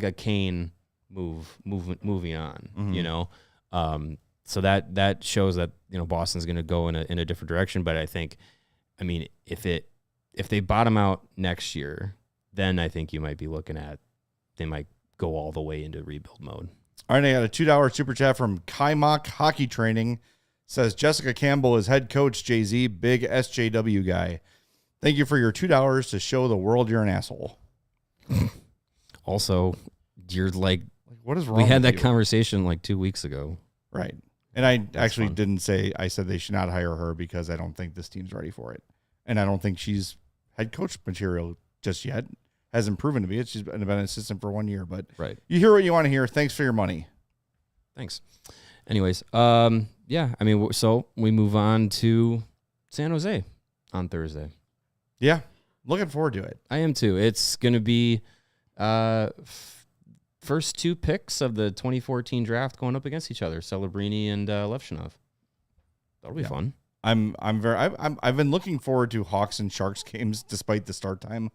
a Kane moving on, So that shows that Boston's going to go in a different direction. But I think, I mean, if they bottom out next year, then I think you might be looking at they might go all the way into rebuild mode. All right, I got a $2 super chat from Kaimok Hockey Training. Says Jessica Campbell is head coach, Jay-Z, big SJW guy. Thank you for your $2 to show the world you're an asshole. also, you're like what is wrong? We had with that you? conversation like 2 weeks ago. Right. And I actually fun. didn't say, I said they should not hire her because I don't think this team's ready for it. And I don't think she's head coach material just yet. Hasn't proven to be it. She's been an assistant for 1 year, but right. You hear what you want to hear. Thanks for your money. Thanks. Anyways, yeah, I mean, so we move on to San Jose on Thursday. Yeah. Looking forward to it. I am too. It's going to be first 2 picks of the 2014 draft going up against each other, Celebrini and Levshunov. That'll be fun. I've been looking forward to Hawks and Sharks games despite the start time.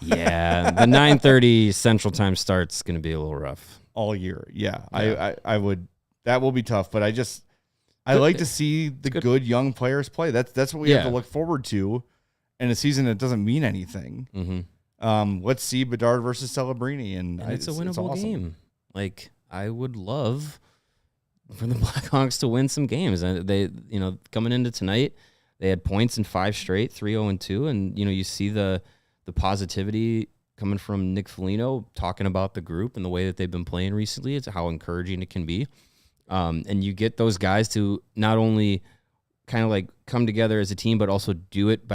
Yeah, the 9:30 Central Time start's going to be a little rough all year. Yeah. I would. That will be tough, but I like to see the good young players play. That's what we have to look forward to in a season that doesn't mean anything. Mm-hmm. Let's see Bedard versus Celebrini, and it's a winnable awesome. game. Like, I would love for the Blackhawks to win some games. And they, coming into tonight, they had points in 5 straight, 3-0-2, and you see the positivity coming from Nick Foligno talking about the group and the way that they've been playing recently. It's how encouraging it can be. And you get those guys to not only kind of like come together as a team, but also do it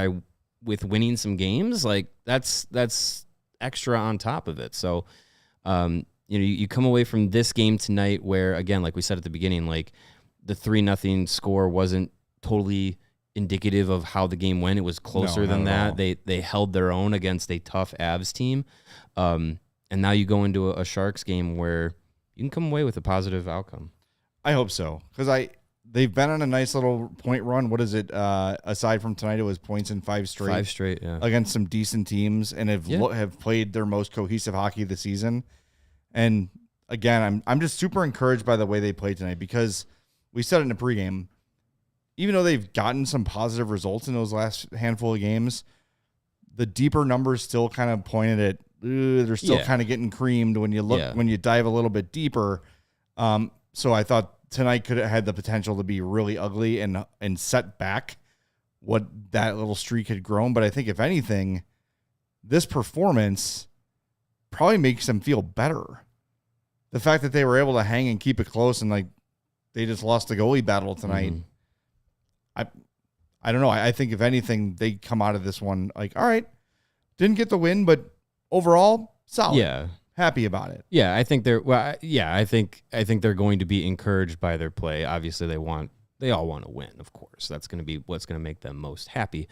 with winning some games. Like that's extra on top of it. So, you come away from this game tonight where, again, like we said at the beginning, like the 3-0 score wasn't totally indicative of how the game went. It was closer than that. They held their own against a tough Avs team. And now you go into a Sharks game where you can come away with a positive outcome. I hope so, because they've been on a nice little point run. What is it? Aside from tonight, it was points in 5 straight. 5 straight, yeah. Against some decent teams, and have played their most cohesive hockey this season. And again, I'm just super encouraged by the way they played tonight, because we said it in the pregame. Even though they've gotten some positive results in those last handful of games, the deeper numbers still kind of pointed at they're still kind of getting creamed when you look when you dive a little bit deeper. So I thought tonight could have had the potential to be really ugly and set back what that little streak had grown. But I think if anything, this performance probably makes them feel better. The fact that they were able to hang and keep it close, and like they just lost the goalie battle tonight. Mm-hmm. I don't know. I think if anything, they come out of this one like, all right, didn't get the win, but overall solid. Yeah. Happy about it. Yeah, I think they're I think they're going to be encouraged by their play. Obviously they all want to win, of course. That's going to be what's going to make them most happy.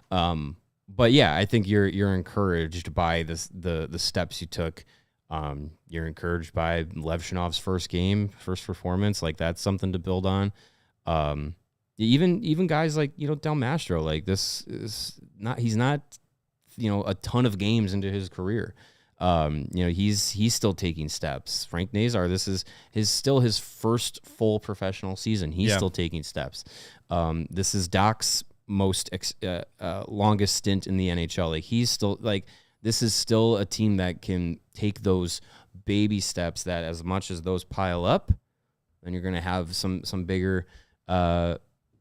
But yeah, I think you're encouraged by the steps you took. You're encouraged by Levshunov's first performance. Like, that's something to build on. Even guys like, Del Mastro, like, this is not, he's not, a ton of games into his career. He's still taking steps. Frank Nazar, this is still his first full professional season. He's still taking steps. This is Doc's most longest stint in the NHL. Like, he's still, like, this is still a team that can take those baby steps, that as much as those pile up, then you're going to have some bigger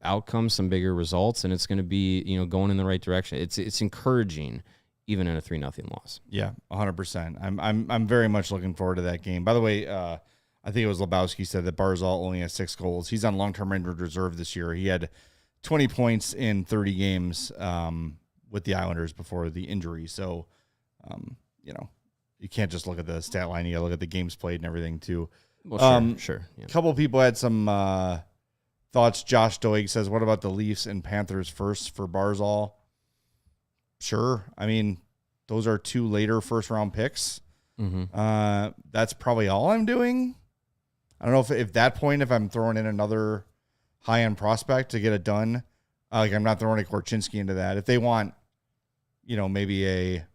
outcomes, some bigger results, and it's going to be, going in the right direction. It's encouraging, even in a 3-0 loss. Yeah, 100%. I'm very much looking forward to that game. By the way, I think it was Lebowski said that Barzal only has 6 goals. He's on long-term injured reserve this year. He had 20 points in 30 games with the Islanders before the injury. So, you can't just look at the stat line. You got to look at the games played and everything too. Well, sure. Yeah. A couple of people had some thoughts. Josh Doig says, what about the Leafs and Panthers first for Barzal? Sure. I mean, those are 2 later first-round picks. Mm-hmm. That's probably all I'm doing. I don't know if that point, if I'm throwing in another high-end prospect to get it done, like I'm not throwing a Korchinski into that. If they want, maybe a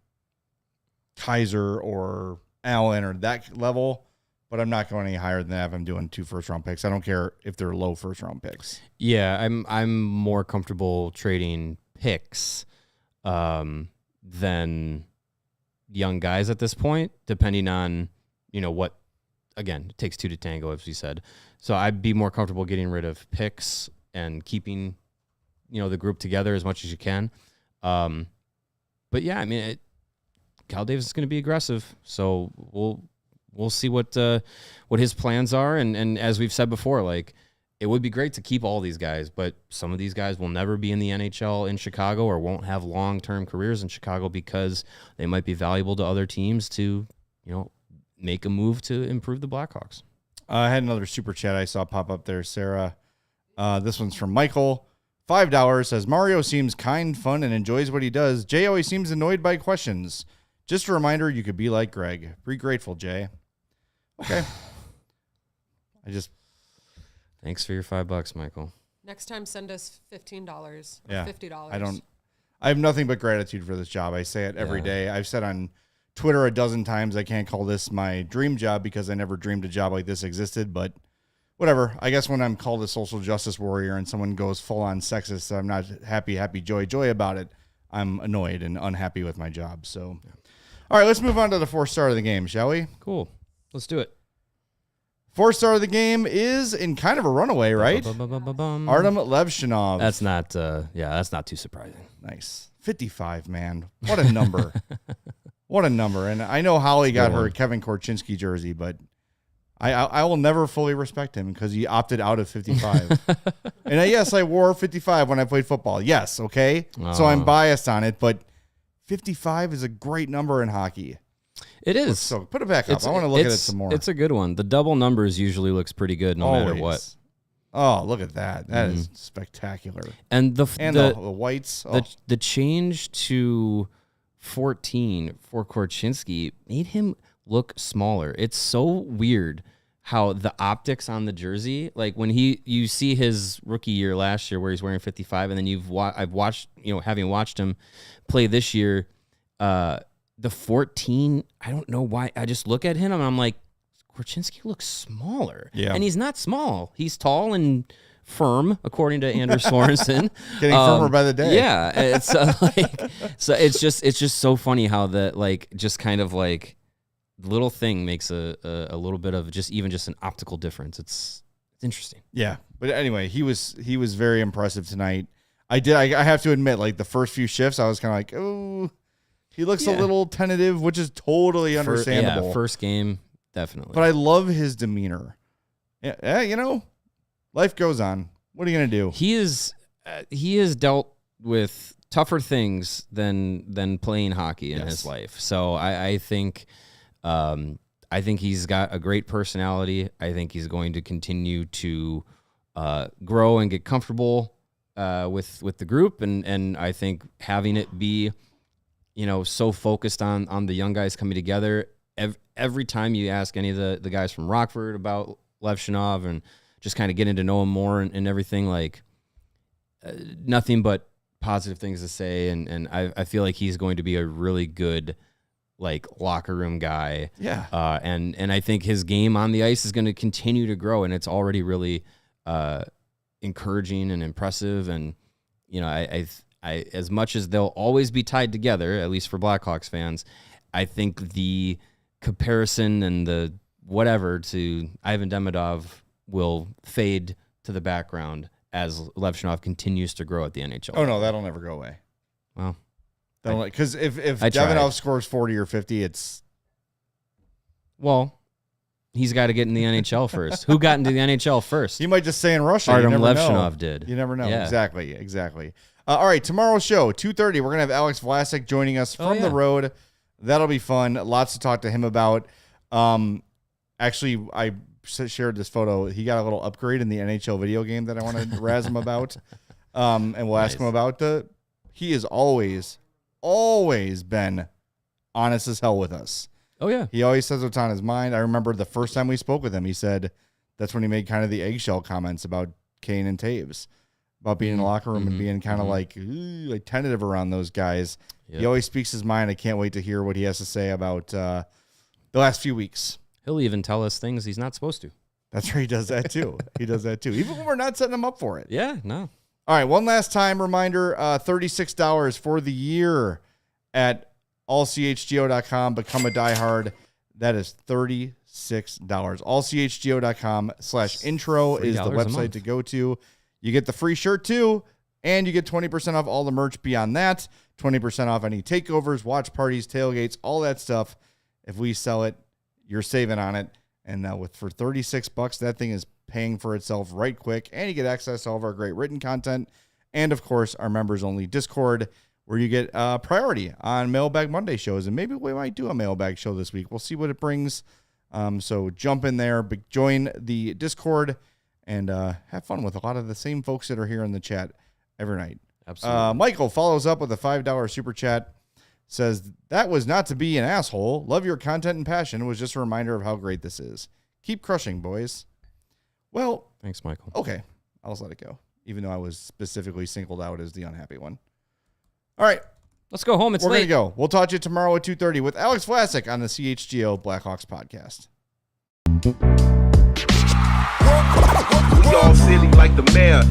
Kaiser or Allen or that level, but I'm not going any higher than that if I'm doing 2 first-round picks. I don't care if they're low first-round picks. Yeah, I'm more comfortable trading picks than young guys at this point, depending on, what, again, it takes 2 to tango, as we said. So I'd be more comfortable getting rid of picks and keeping, the group together as much as you can. But yeah, I mean, Cal Davis is going to be aggressive. So we'll see what his plans are. And as we've said before, like, it would be great to keep all these guys, but some of these guys will never be in the NHL in Chicago or won't have long-term careers in Chicago because they might be valuable to other teams to, make a move to improve the Blackhawks. I had another super chat I saw pop up there, Sarah. This one's from Michael. $5 says, Mario seems kind, fun, and enjoys what he does. Jay always seems annoyed by questions. Just a reminder, you could be like Greg. Be grateful, Jay. Okay. Thanks for your $5, Michael. Next time, send us $15 or $50. I have nothing but gratitude for this job. I say it every day. I've said on Twitter a dozen times I can't call this my dream job because I never dreamed a job like this existed, but whatever. I guess when I'm called a social justice warrior and someone goes full on sexist, I'm not happy, joy about it. I'm annoyed and unhappy with my job. So, all right, let's move on to the 4-star of the game, shall we? Cool. Let's do it. 4-star of the game is in kind of a runaway, right? Artyom Levshunov. That's not too surprising. Nice. 55, man. What a number. What a number. And I know Holly got her Kevin Korchinski jersey, but I will never fully respect him because he opted out of 55. And yes, I wore 55 when I played football. Yes, okay? So I'm biased on it, but 55 is a great number in hockey. It is. So put it back up. I want to look at it some more. It's a good one. The double numbers usually looks pretty good no matter what. Oh, look at that. That is spectacular. And the whites. The change to 14 for Korchinski made him look smaller. It's so weird how the optics on the jersey, like when you see his rookie year last year where he's wearing 55, and then I've watched, having watched him play this year, the 14, I don't know why. I just look at him and I'm like, Korchinski looks smaller. Yeah. And he's not small. He's tall and firm, according to Anders Sorensen. Getting firmer by the day. Yeah. It's it's just so funny how just kind of like little thing makes a little bit of just an optical difference. It's interesting. Yeah. But anyway, he was very impressive tonight. I have to admit, like the first few shifts, I was kind of like, oh, he looks a little tentative, which is totally understandable. First game, definitely. But I love his demeanor. Yeah, life goes on. What are you gonna do? He has dealt with tougher things than playing hockey in his life. So I think he's got a great personality. I think he's going to continue to grow and get comfortable with the group, and I think having it be so focused on the young guys coming together. Every time you ask any of the guys from Rockford about Levshunov and just kind of getting to know him more and everything, like nothing but positive things to say. And I feel like he's going to be a really good like locker room guy. Yeah. And I think his game on the ice is going to continue to grow, and it's already really encouraging and impressive. And I as much as they'll always be tied together, at least for Blackhawks fans, I think the comparison and the whatever to Ivan Demidov will fade to the background as Levshunov continues to grow at the NHL. Oh no, that'll never go away. Well, because if Demidov scores 40 or 50, it's he's got to get in the NHL first. Who got into the NHL first? He might just stay in Russia. Artyom Levshunov did. You never know. Yeah. Exactly. All right, tomorrow's show, 2:30, we're going to have Alex Vlasic joining us from the road. That'll be fun. Lots to talk to him about. Actually, I shared this photo. He got a little upgrade in the NHL video game that I want to razz him about. And we'll ask him about he has always been honest as hell with us. Oh, yeah. He always says what's on his mind. I remember the first time we spoke with him, he said that's when he made kind of the eggshell comments about Kane and Taves, about being in the locker room and being kind of like tentative around those guys. Yep. He always speaks his mind. I can't wait to hear what he has to say about the last few weeks. He'll even tell us things he's not supposed to. That's right. He does that too. Even when we're not setting him up for it. Yeah, no. All right. One last time reminder, $36 for the year at allchgo.com. Become a diehard. That is $36. allchgo.com/intro is the website to go to. You get the free shirt too. And you get 20% off all the merch beyond that, 20% off any takeovers, watch parties, tailgates, all that stuff. If we sell it, you're saving on it. And for $36, that thing is paying for itself right quick. And you get access to all of our great written content. And, of course, our members-only Discord, where you get priority on Mailbag Monday shows. And maybe we might do a mailbag show this week. We'll see what it brings. So jump in there, join the Discord, and have fun with a lot of the same folks that are here in the chat every night. Absolutely. Michael follows up with a $5 super chat. Says, that was not to be an asshole. Love your content and passion. It was just a reminder of how great this is. Keep crushing, boys. Well, thanks, Michael. Okay. I'll just let it go, even though I was specifically singled out as the unhappy one. All right. Let's go home. We're going to go. We'll talk to you tomorrow at 2:30 with Alex Vlasic on the CHGO Blackhawks podcast. We all silly like the mayor.